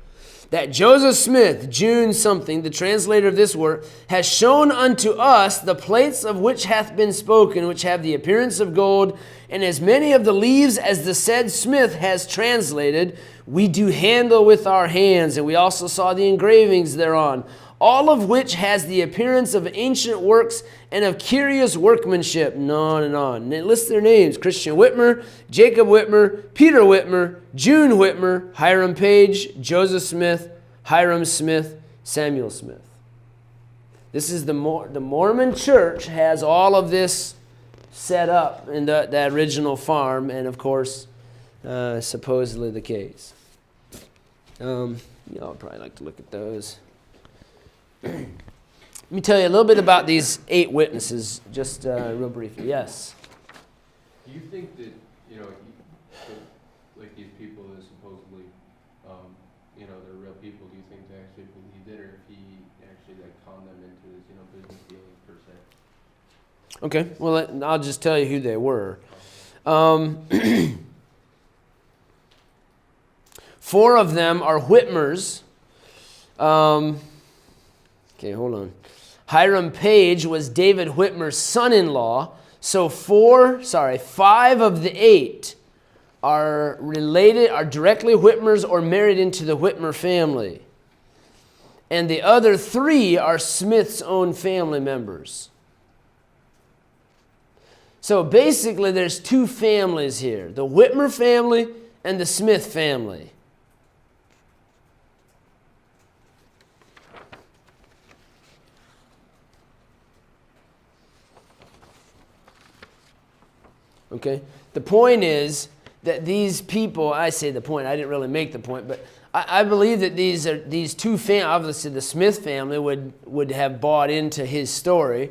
that Joseph Smith, June something, the translator of this work, has shown unto us the plates of which hath been spoken, which have the appearance of gold, and as many of the leaves as the said Smith has translated, we do handle with our hands, and we also saw the engravings thereon, all of which has the appearance of ancient works and of curious workmanship, and on and on. And it lists their names: Christian Whitmer, Jacob Whitmer, Peter Whitmer, June Whitmer, Hiram Page, Joseph Smith, Hiram Smith, Samuel Smith. This is the Mormon church has all of this set up in the original farm, and of course, supposedly the case. Y'all probably like to look at those. Let me tell you a little bit about these 8 witnesses, just real briefly. Yes? Do you think that, like these people that supposedly, they're real people, do you think they actually believed it, or if he actually conned them into his, business dealings per se? Okay, well, I'll just tell you who they were. 4 of them are Whitmers. Okay, hold on. Hiram Page was David Whitmer's son-in-law. So 5 of the 8 are directly Whitmers or married into the Whitmer family. And the other 3 are Smith's own family members. So basically there's 2 families here, the Whitmer family and the Smith family. Okay? The point is that these people, I say the point, I didn't really make the point, but I believe that these 2 families, obviously the Smith family would have bought into his story,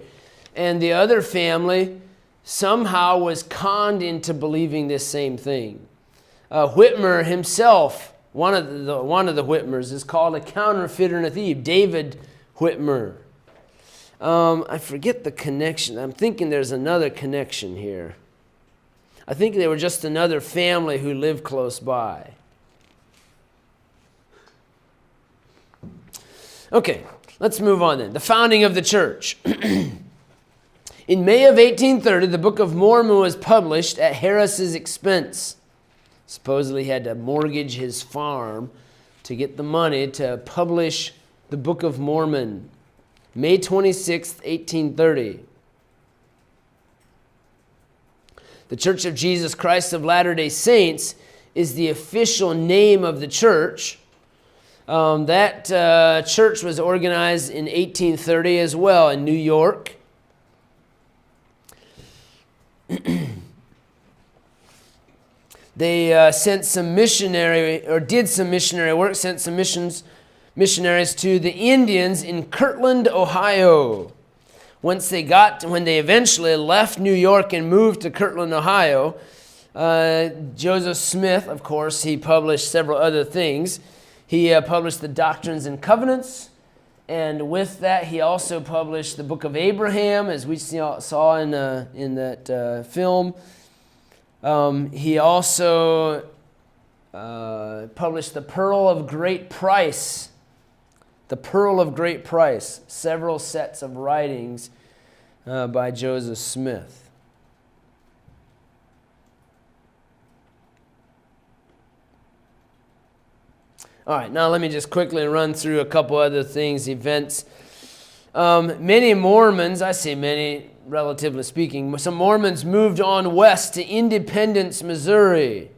and the other family somehow was conned into believing this same thing. Whitmer himself, one of the Whitmers, is called a counterfeiter and a thief, David Whitmer. I forget the connection. I'm thinking there's another connection here. I think they were just another family who lived close by. Okay, let's move on then. The founding of the church. In May of 1830, the Book of Mormon was published at Harris's expense. Supposedly he had to mortgage his farm to get the money to publish the Book of Mormon. May 26th, 1830. The Church of Jesus Christ of Latter-day Saints is the official name of the church. That church was organized in 1830 as well in New York. They did some missionary work, sent some missionaries to the Indians in Kirtland, Ohio. When they eventually left New York and moved to Kirtland, Ohio, Joseph Smith, of course, he published several other things. He published the Doctrines and Covenants, And with that, he also published the Book of Abraham, as we saw in that film. He also published the Pearl of Great Price. The Pearl of Great Price, several sets of writings by Joseph Smith. All right, now let me just quickly run through a couple other things, events. Many Mormons, I say many, relatively speaking, some Mormons moved on west to Independence, Missouri.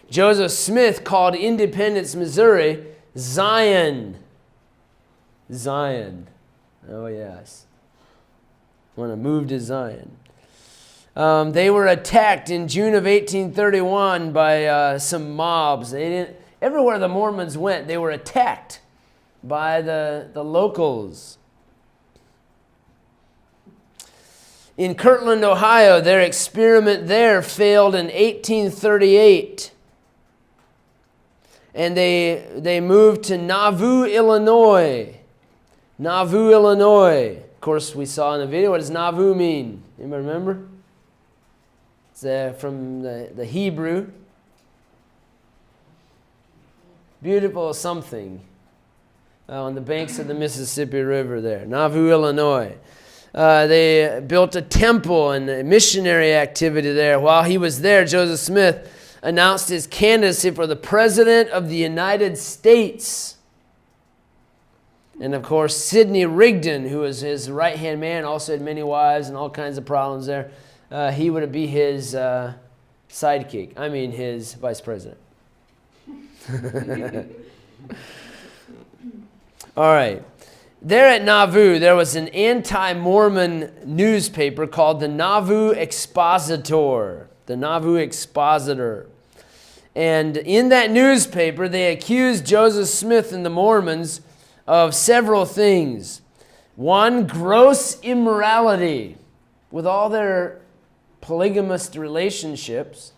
Joseph Smith called Independence, Missouri, Zion. Zion. Oh, yes. Want to move to Zion. They were attacked in June of 1831 by some mobs. Everywhere the Mormons went, they were attacked by the locals. In Kirtland, Ohio, their experiment there failed in 1838. And they moved to Nauvoo, Illinois. Nauvoo, Illinois. Of course, we saw in the video, what does Nauvoo mean? Anybody remember? It's from the Hebrew. Beautiful something. On the banks of the Mississippi River there. Nauvoo, Illinois. They built a temple and a missionary activity there. While he was there, Joseph Smith announced his candidacy for the President of the United States. And of course, Sidney Rigdon, who was his right-hand man, also had many wives and all kinds of problems there. He would be his sidekick. I mean, his vice president. All right. There at Nauvoo, there was an anti-Mormon newspaper called the Nauvoo Expositor. The Nauvoo Expositor. And in that newspaper, they accused Joseph Smith and the Mormons of several things. One, gross immorality with all their polygamous relationships.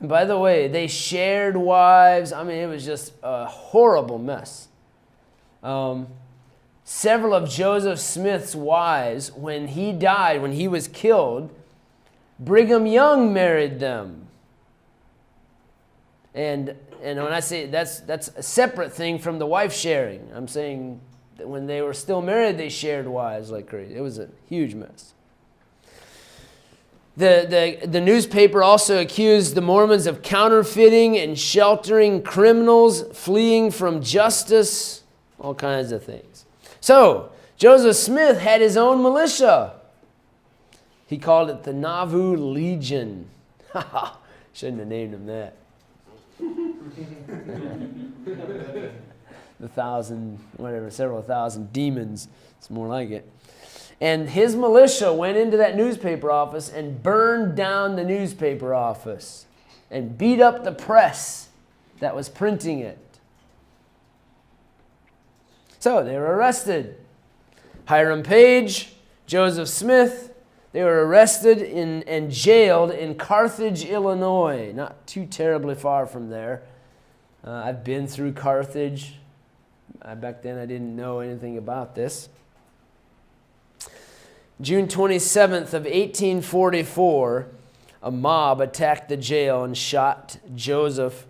And by the way, they shared wives. I mean, it was just a horrible mess. Several of Joseph Smith's wives, when he died, when he was killed, Brigham Young married them. And when I say that's a separate thing from the wife sharing. I'm saying that when they were still married, they shared wives like crazy. It was a huge mess. The newspaper also accused the Mormons of counterfeiting and sheltering criminals, fleeing from justice, all kinds of things. So, Joseph Smith had his own militia. He called it the Nauvoo Legion. Shouldn't have named him that. Several thousand demons. It's more like it. And his militia went into that newspaper office and burned down the newspaper office and beat up the press that was printing it. So they were arrested. Hiram Page, Joseph Smith, they were arrested and jailed in Carthage, Illinois. Not too terribly far from there. I've been through Carthage. Back then I didn't know anything about this. June 27th of 1844, a mob attacked the jail and shot Joseph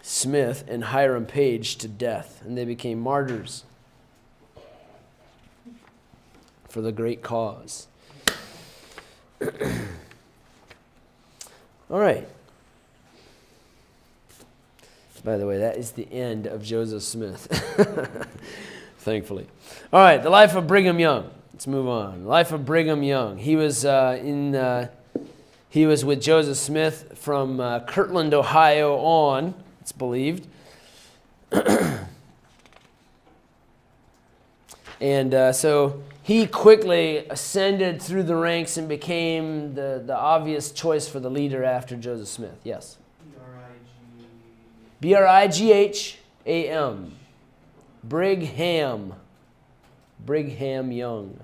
Smith and Hiram Page to death, and they became martyrs for the great cause. All right. By the way, that is the end of Joseph Smith. Thankfully. All right, the life of Brigham Young. Let's move on. Life of Brigham Young. He was with Joseph Smith from Kirtland, Ohio on, it's believed. And so he quickly ascended through the ranks and became the obvious choice for the leader after Joseph Smith. Yes? Brigham. Brigham. Brigham Young.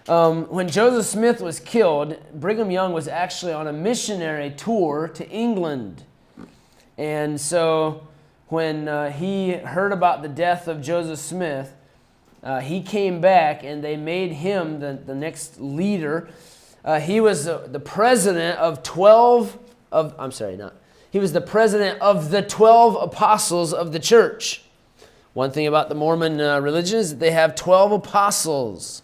When Joseph Smith was killed, Brigham Young was actually on a missionary tour to England. And so when he heard about the death of Joseph Smith, he came back and they made him the next leader. He was the president of he was the president of the 12 apostles of the church. One thing about the Mormon religion is that they have 12 apostles.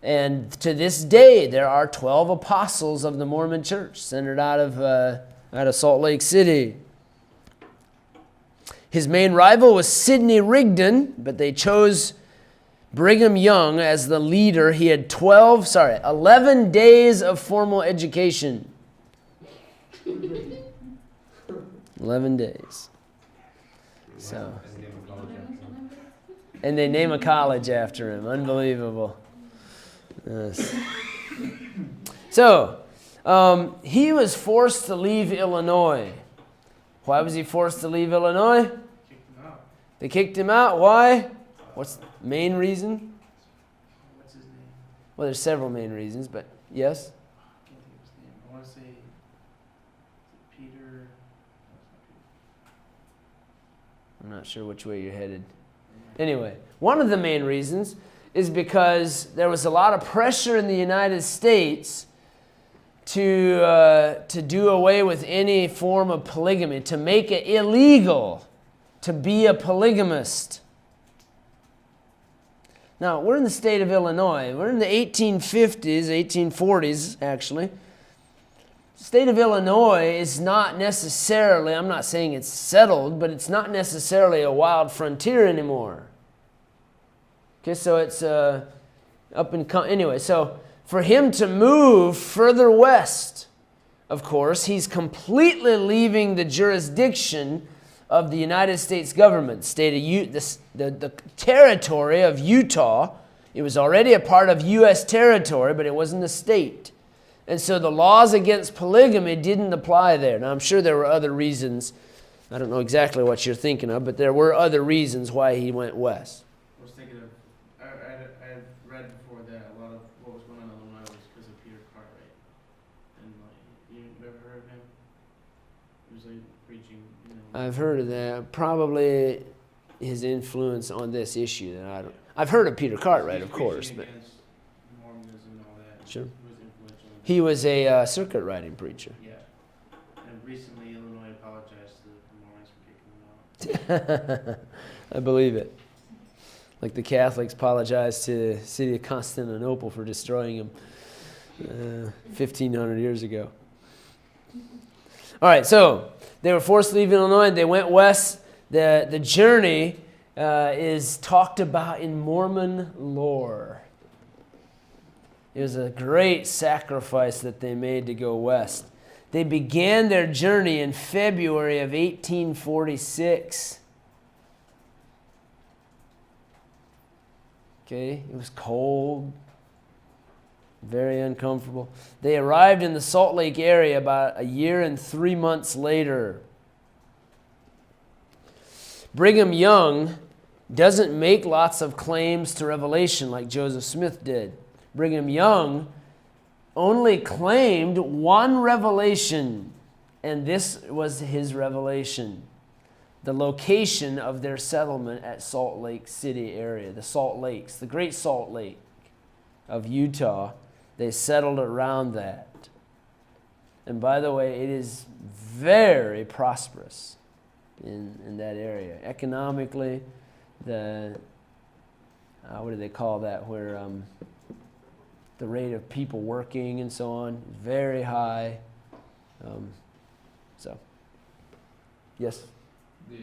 And to this day, there are 12 apostles of the Mormon church centered out of Salt Lake City. His main rival was Sidney Rigdon, but they chose Brigham Young as the leader. He had 11 days of formal education. 11 days. So, and they name a college after him. Unbelievable. Yes. So, he was forced to leave Illinois. Why was he forced to leave Illinois? Kicked him out. They kicked him out. Why? What's the main reason? What's his name? Well, there's several main reasons, but yes? I can't think of his name. I want to say Peter. No, it's I'm not sure which way you're headed. Anyway, one of the main reasons is because there was a lot of pressure in the United States to do away with any form of polygamy, to make it illegal to be a polygamist. Now, we're in the state of Illinois. We're in the 1850s, 1840s, actually. The state of Illinois is not necessarily, I'm not saying it's settled, but it's not necessarily a wild frontier anymore. Okay, so it's anyway, so for him to move further west, of course, he's completely leaving the jurisdiction of the United States government. The territory of Utah, it was already a part of U.S. territory, but it wasn't a state. And so the laws against polygamy didn't apply there. Now, I'm sure there were other reasons. I don't know exactly what you're thinking of, but there were other reasons why he went west. I was thinking of, I had read before that a lot of what was going on in Illinois was because of Peter Cartwright. And you ever heard of him? He was like preaching, you know. I've heard of that. Probably his influence on this issue that I don't. I've heard of Peter Cartwright, of course, but Against Mormonism and all that. Sure. He was influential. in he was a circuit riding preacher. Yeah. And recently Illinois apologized to the Mormons for kicking him out. I believe it. Like the Catholics apologized to the city of Constantinople for destroying him 1,500 years ago. All right, so they were forced to leave Illinois. They went west. The journey is talked about in Mormon lore. It was a great sacrifice that they made to go west. They began their journey in February of 1846. Okay, it was cold, very uncomfortable. They arrived in the Salt Lake area about a year and 3 months later. Brigham Young doesn't make lots of claims to revelation like Joseph Smith did. Brigham Young only claimed one revelation, and this was his revelation. The location of their settlement at Salt Lake City area, the Salt Lakes, the Great Salt Lake of Utah. They settled around that. And by the way, it is very prosperous in that area. Economically, what do they call that, where the rate of people working and so on, very high. Yes? The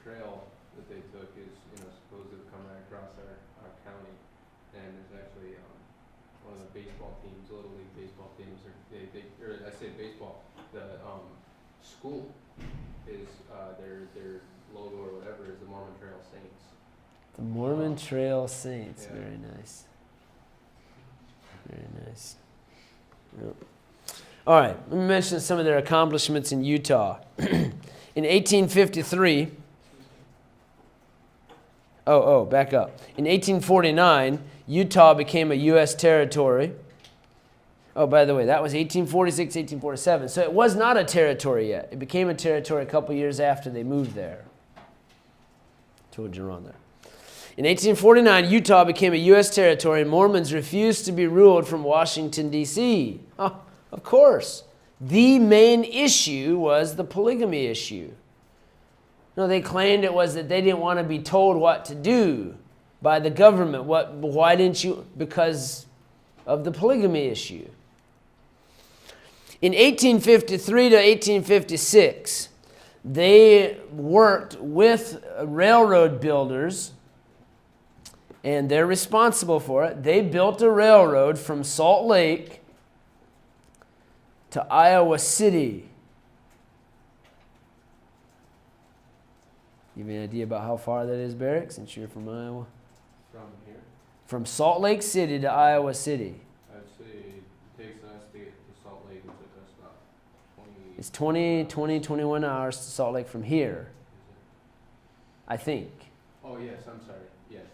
trail that they took is, supposed to come right across our county, and there's actually one of the baseball teams, Little League baseball teams, or I say baseball, the school is their logo or whatever is the Mormon Trail Saints. The Mormon Trail Saints. Yeah. Very nice. Very nice. Yep. All right, let me mention some of their accomplishments in Utah. In 1853, back up. In 1849, Utah became a U.S. territory. Oh, by the way, that was 1846, 1847. So it was not a territory yet. It became a territory a couple years after they moved there. Told you wrong there. In 1849, Utah became a U.S. territory, and Mormons refused to be ruled from Washington, D.C. Oh, of course. The main issue was the polygamy issue. No, they claimed it was that they didn't want to be told what to do by the government. Why didn't you? Because of the polygamy issue. In 1853 to 1856, they worked with railroad builders, and they're responsible for it. They built a railroad from Salt Lake to Iowa City. Give me an idea about how far that is, Barrick, since you're from Iowa? From here, From Salt Lake City to Iowa City. I'd say it takes us to get to Salt Lake, it took us about 20. It's 21 hours to Salt Lake from here, I think. Oh, yes, I'm sorry, yes,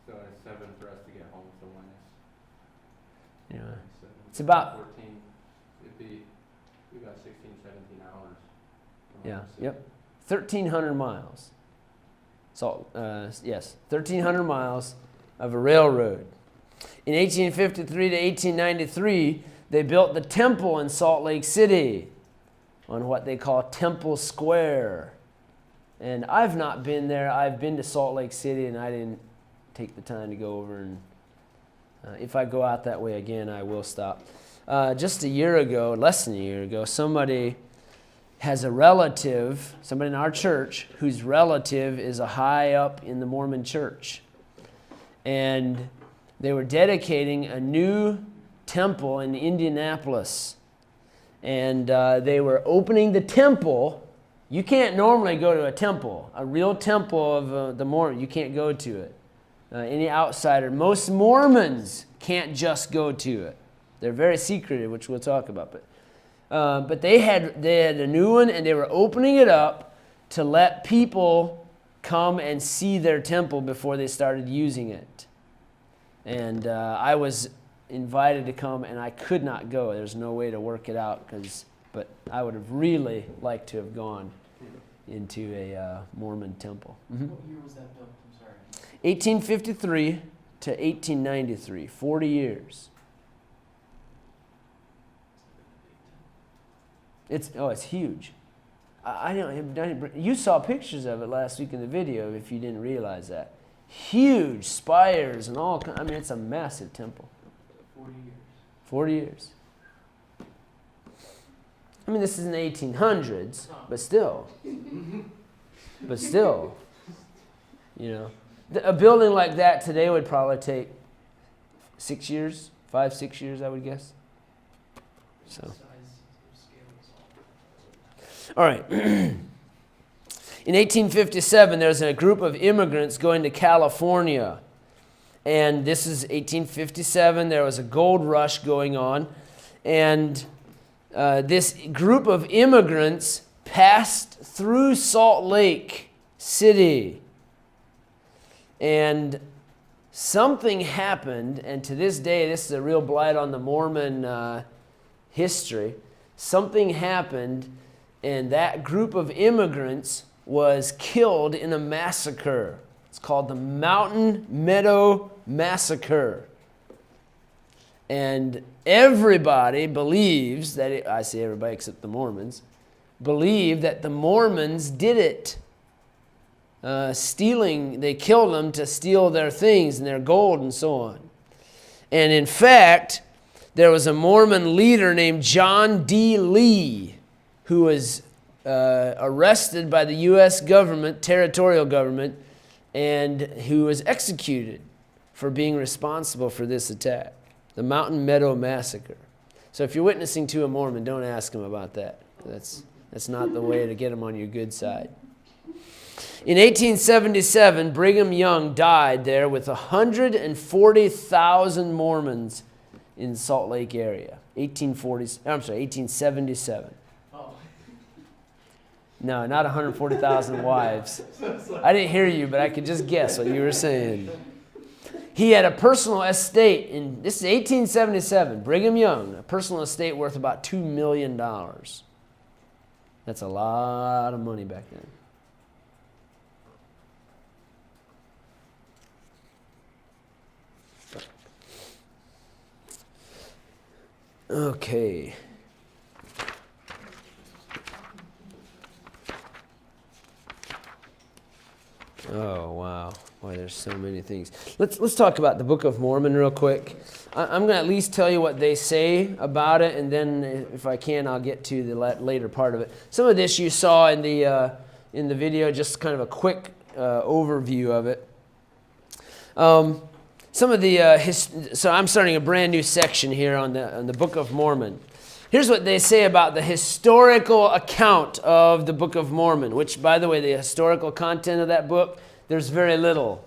so it's 7 for us to get home, so one is. Yeah. 7, It's about- 14, it'd be about 16, 17 hours. from Yeah, Iowa City. yep. 1,300 miles. So, yes, 1,300 miles of a railroad. In 1853 to 1893, they built the temple in Salt Lake City on what they call Temple Square. And I've not been there. I've been to Salt Lake City, and I didn't take the time to go over. And if I go out that way again, I will stop. Just a year ago, less than a year ago, somebody has a relative, somebody in our church, whose relative is a high up in the Mormon church. And they were dedicating a new temple in Indianapolis. And they were opening the temple. You can't normally go to a temple, a real temple of the Mormon. You can't go to it. Any outsider. Most Mormons can't just go to it. They're very secretive, which we'll talk about. But they had a new one, and they were opening it up to let people come and see their temple before they started using it. And I was invited to come, and I could not go. There's no way to work it out, but I would have really liked to have gone into a Mormon temple. Mm-hmm. What year was that built? I'm sorry. 1853 to 1893, 40 years. It's huge. You saw pictures of it last week in the video if you didn't realize that. Huge spires and all. I mean, it's a massive temple. 40 years. 40 years. I mean, this is in the 1800s, but still. But still, a building like that today would probably take 6 years, 5-6 years, I would guess. So. All right. In 1857, there's a group of immigrants going to California. And this is 1857. There was a gold rush going on. And this group of immigrants passed through Salt Lake City. And something happened. And to this day, this is a real blight on the Mormon history. Something happened. And that group of immigrants was killed in a massacre. It's called the Mountain Meadow Massacre. And everybody believes that, I say everybody except the Mormons, believe that the Mormons did it. They killed them to steal their things and their gold and so on. And in fact, there was a Mormon leader named John D. Lee, who was arrested by the U.S. government, territorial government, and who was executed for being responsible for this attack, the Mountain Meadow Massacre. So if you're witnessing to a Mormon, don't ask him about that. That's not the way to get him on your good side. In 1877, Brigham Young died there with 140,000 Mormons in Salt Lake area. 1877. No, not 140,000 wives. I didn't hear you, but I could just guess what you were saying. He had a personal estate this is 1877, Brigham Young, a personal estate worth about $2 million. That's a lot of money back then. Okay. Oh, wow. Boy, there's so many things. Let's talk about the Book of Mormon real quick. I'm going to at least tell you what they say about it, and then if I can, I'll get to the later part of it. Some of this you saw in the video, just kind of a quick overview of it. Some of the so I'm starting a brand new section here on the Book of Mormon. Here's what they say about the historical account of the Book of Mormon, which, by the way, the historical content of that book, there's very little.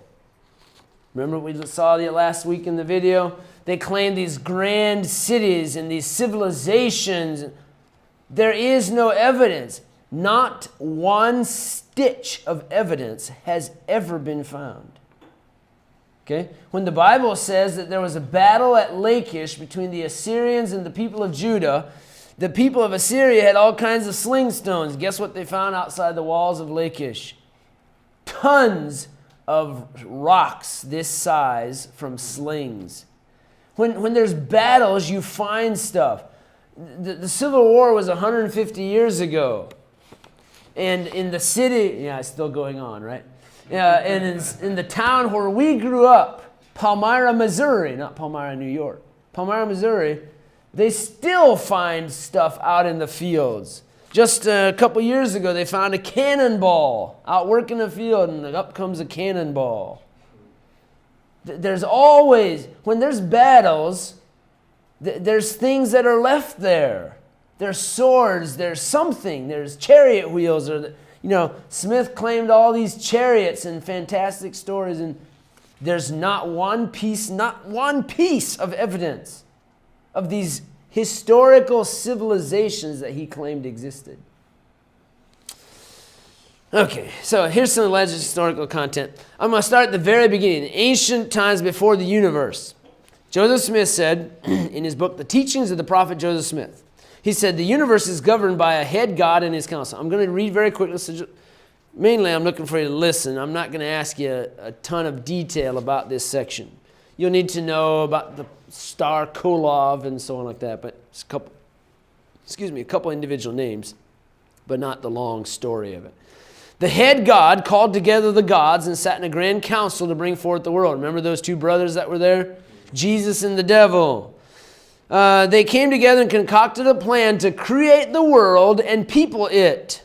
Remember we saw last week in the video? They claim these grand cities and these civilizations. There is no evidence. Not one stitch of evidence has ever been found. Okay? When the Bible says that there was a battle at Lachish between the Assyrians and the people of Judah, the people of Assyria had all kinds of sling stones. Guess what they found outside the walls of Lachish? Tons of rocks this size from slings. When there's battles, you find stuff. The Civil War was 150 years ago. And in the city, yeah, it's still going on, right? Yeah, and in the town where we grew up, Palmyra, Missouri, not Palmyra, New York, Palmyra, Missouri, they still find stuff out in the fields. Just a couple years ago, they found a cannonball out working the field, and up comes a cannonball. There's always, when there's battles, there's things that are left there. There's swords, there's something, there's chariot wheels, or Smith claimed all these chariots and fantastic stories, and there's not one piece of evidence of these historical civilizations that he claimed existed. Okay, so here's some alleged historical content. I'm going to start at the very beginning, ancient times before the universe. Joseph Smith said in his book, The Teachings of the Prophet Joseph Smith, he said, the universe is governed by a head God and his council. I'm going to read very quickly. So mainly, I'm looking for you to listen. I'm not going to ask you a ton of detail about this section. You'll need to know about the star Kolob and so on like that, but it's a couple individual names, but not the long story of it. The head God called together the gods and sat in a grand council to bring forth the world. Remember those two brothers that were there? Jesus and the devil. They came together and concocted a plan to create the world and people it.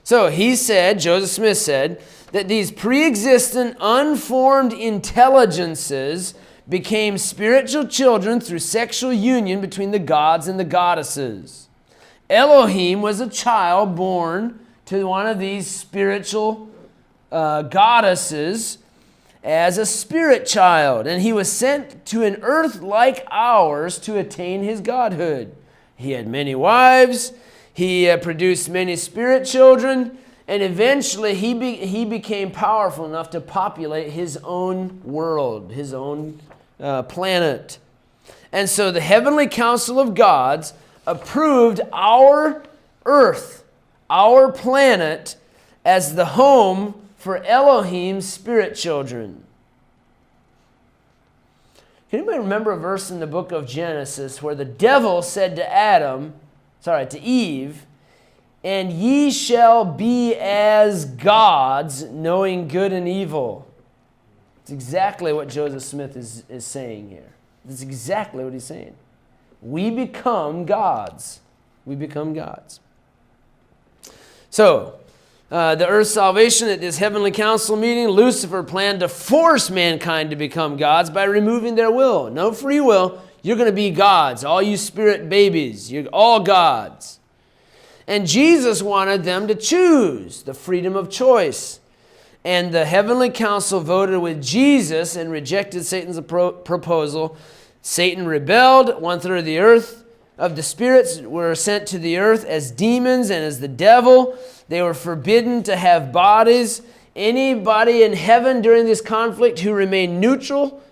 So he said, Joseph Smith said, that these pre-existent, unformed intelligences became spiritual children through sexual union between the gods and the goddesses. Elohim was a child born to one of these spiritual goddesses as a spirit child, and he was sent to an earth like ours to attain his godhood. He had many wives, he produced many spirit children, and eventually he became powerful enough to populate his own world, his own planet. And so the heavenly council of gods approved our earth, our planet, as the home for Elohim's spirit children. Can anybody remember a verse in the book of Genesis where the devil said to Eve, and ye shall be as gods, knowing good and evil? It's exactly what Joseph Smith is saying here. That's exactly what he's saying. We become gods. We become gods. So, the earth's salvation at this heavenly council meeting, Lucifer planned to force mankind to become gods by removing their will. No free will. You're going to be gods. All you spirit babies, you're all gods. And Jesus wanted them to choose the freedom of choice. And the heavenly council voted with Jesus and rejected Satan's proposal. Satan rebelled. 1/3 of the earth of the spirits were sent to the earth as demons and as the devil. They were forbidden to have bodies. Anybody in heaven during this conflict who remained neutral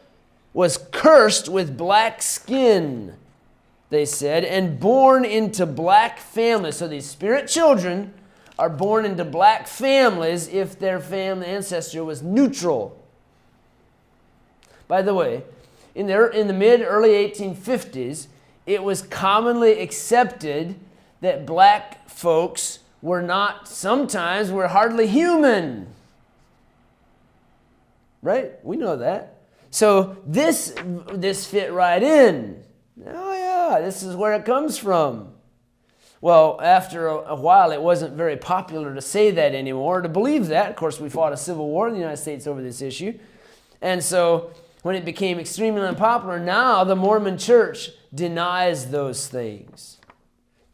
was cursed with black skin, they said, and born into black families. So these spirit children are born into black families if their family ancestor was neutral. By the way, in the mid-early 1850s, it was commonly accepted that black folks sometimes were hardly human. Right? We know that. So this fit right in. Oh yeah, this is where it comes from. Well, after a while, it wasn't very popular to say that anymore, to believe that. Of course, we fought a civil war in the United States over this issue. And so when it became extremely unpopular, now the Mormon church denies those things.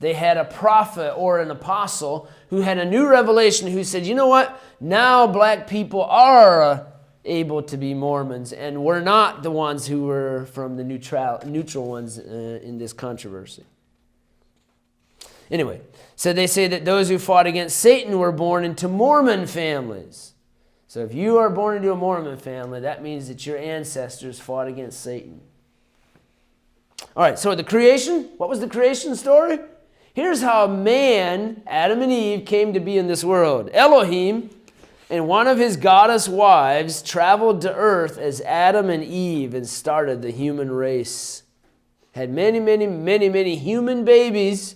They had a prophet or an apostle who had a new revelation who said, you know what? Now black people are able to be Mormons, and we're not the ones who were from the neutral ones in this controversy. Anyway, so they say that those who fought against Satan were born into Mormon families. So if you are born into a Mormon family, that means that your ancestors fought against Satan. All right, so the creation, what was the creation story? Here's how man, Adam and Eve, came to be in this world. Elohim and one of his goddess wives traveled to earth as Adam and Eve and started the human race. Had many, many, many, many human babies.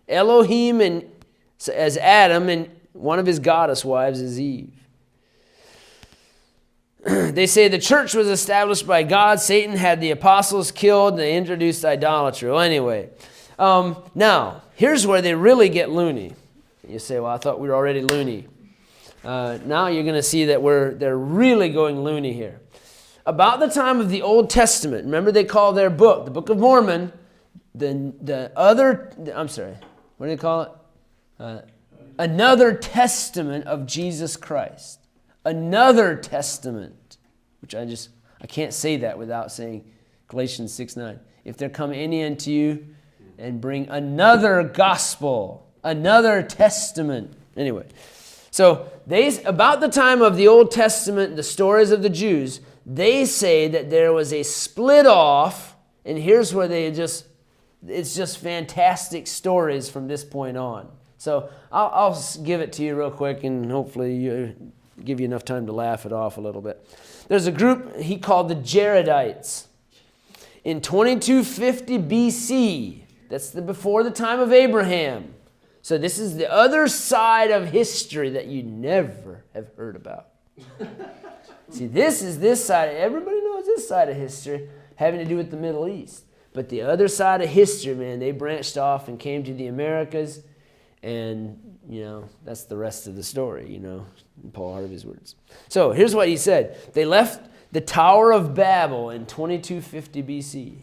Elohim as Adam, and one of his goddess wives is Eve. They say the church was established by God. Satan had the apostles killed, and they introduced idolatry. Well, anyway, now, here's where they really get loony. You say, well, I thought we were already loony. Now you're going to see that they're really going loony here. About the time of the Old Testament, remember they call their book, the Book of Mormon, what do they call it? Another testament of Jesus Christ. Another testament, which I can't say that without saying Galatians 6:9. If there come any unto you and bring another gospel, another testament. Anyway, so about the time of the Old Testament, the stories of the Jews, they say that there was a split off, and here's where it's just fantastic stories from this point on. So I'll give it to you real quick, and hopefully give you enough time to laugh it off a little bit. There's a group he called the Jaredites. In 2250 BC, that's before the time of Abraham. So this is the other side of history that you never have heard about. See, this is this side. Everybody knows this side of history having to do with the Middle East. But the other side of history, man, they branched off and came to the Americas. And, that's the rest of the story, in Paul Harvey's words. So here's what he said. They left the Tower of Babel in 2250 BC.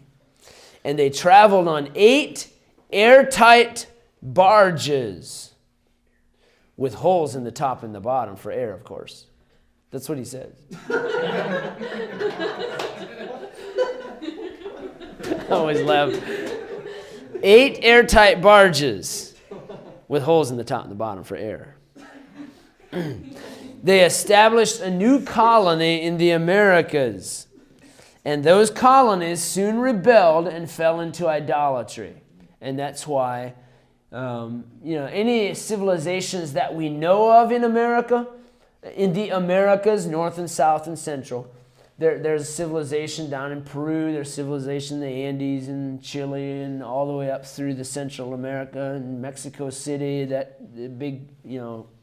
And they traveled on 8 airtight barges with holes in the top and the bottom for air, of course. That's what he said. I always laugh. 8 airtight barges with holes in the top and the bottom for air. They established a new colony in the Americas. And those colonies soon rebelled and fell into idolatry. And that's why, any civilizations that we know of in America, in the Americas, North and South and Central, there's a civilization down in Peru, there's civilization in the Andes and Chile and all the way up through the Central America and Mexico City, the big,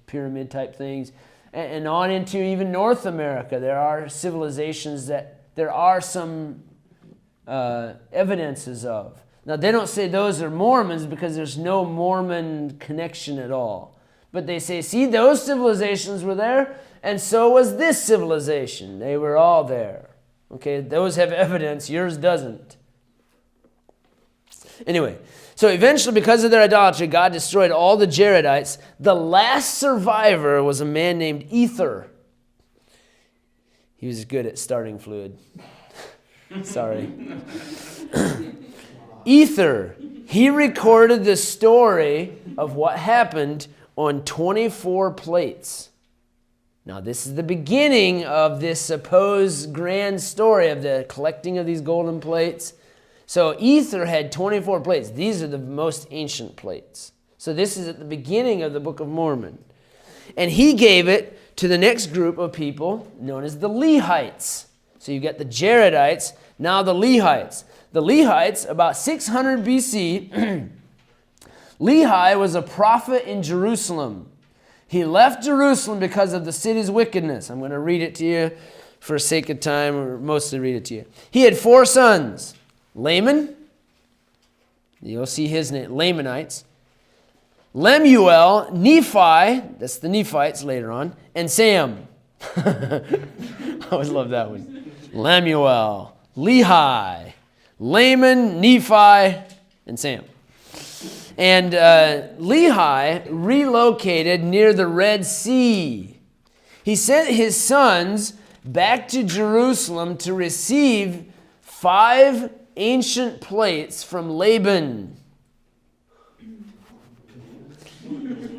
pyramid type things, and on into even North America. There are civilizations that there are some evidences of. Now, they don't say those are Mormons because there's no Mormon connection at all. But they say, see, those civilizations were there, and so was this civilization. They were all there. Okay, those have evidence, yours doesn't. Anyway, so eventually, because of their idolatry, God destroyed all the Jaredites. The last survivor was a man named Ether. He was good at starting fluid. Sorry. Ether, he recorded the story of what happened on 24 plates. Now, this is the beginning of this supposed grand story of the collecting of these golden plates. So Ether had 24 plates. These are the most ancient plates. So this is at the beginning of the Book of Mormon. And he gave it to the next group of people known as the Lehites. So you've got the Jaredites, now the Lehites. the Lehites, about 600 BC, Lehi was a prophet in Jerusalem. He left Jerusalem because of the city's wickedness. I'm going to read it to you for sake of time, or mostly read it to you. He had 4 sons. Layman, you'll see his name, Lamanites. Lemuel, Nephi, that's the Nephites later on, and Sam. I always love that one. Lemuel, Lehi, Layman, Nephi, and Sam. And Lehi relocated near the Red Sea. He sent his sons back to Jerusalem to receive 5 ancient plates from Laban.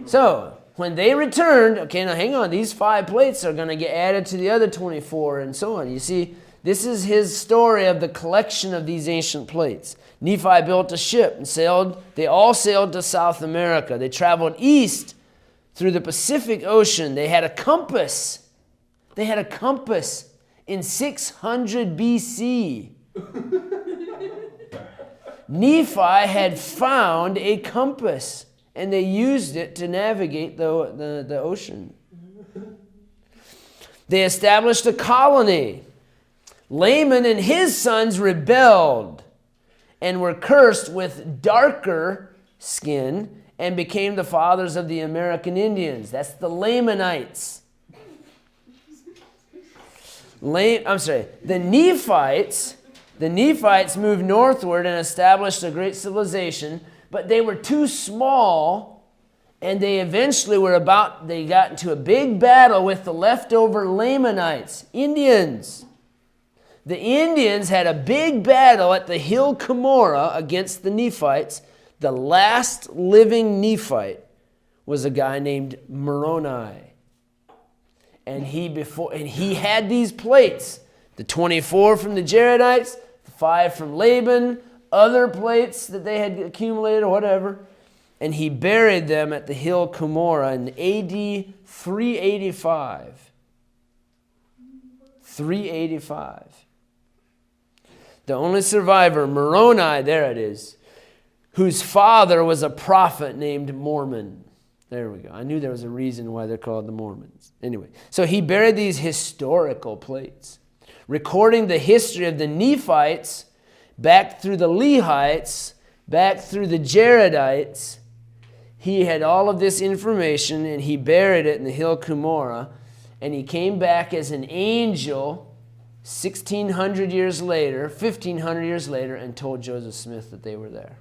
So, when they returned, okay, now hang on, these 5 plates are going to get added to the other 24 and so on. You see, this is his story of the collection of these ancient plates. Nephi built a ship and sailed. They all sailed to South America. They traveled east through the Pacific Ocean. They had a compass. They had a compass in 600 BC. Nephi had found a compass, and they used it to navigate the ocean. They established a colony. Layman and his sons rebelled and were cursed with darker skin and became the fathers of the American Indians. That's the Lamanites. The Nephites moved northward and established a great civilization, but they were too small, and they eventually they got into a big battle with the leftover Lamanites, Indians. The Indians had a big battle at the hill Cumorah against the Nephites. The last living Nephite was a guy named Moroni. And he had these plates, the 24 from the Jaredites, the 5 from Laban, other plates that they had accumulated or whatever, and he buried them at the hill Cumorah in AD 385. 385. The only survivor, Moroni, there it is, whose father was a prophet named Mormon. There we go. I knew there was a reason why they're called the Mormons. Anyway, so he buried these historical plates, recording the history of the Nephites back through the Lehites, back through the Jaredites. He had all of this information, and he buried it in the hill Cumorah, and he came back as an angel 1,600 years later, 1,500 years later, and told Joseph Smith that they were there.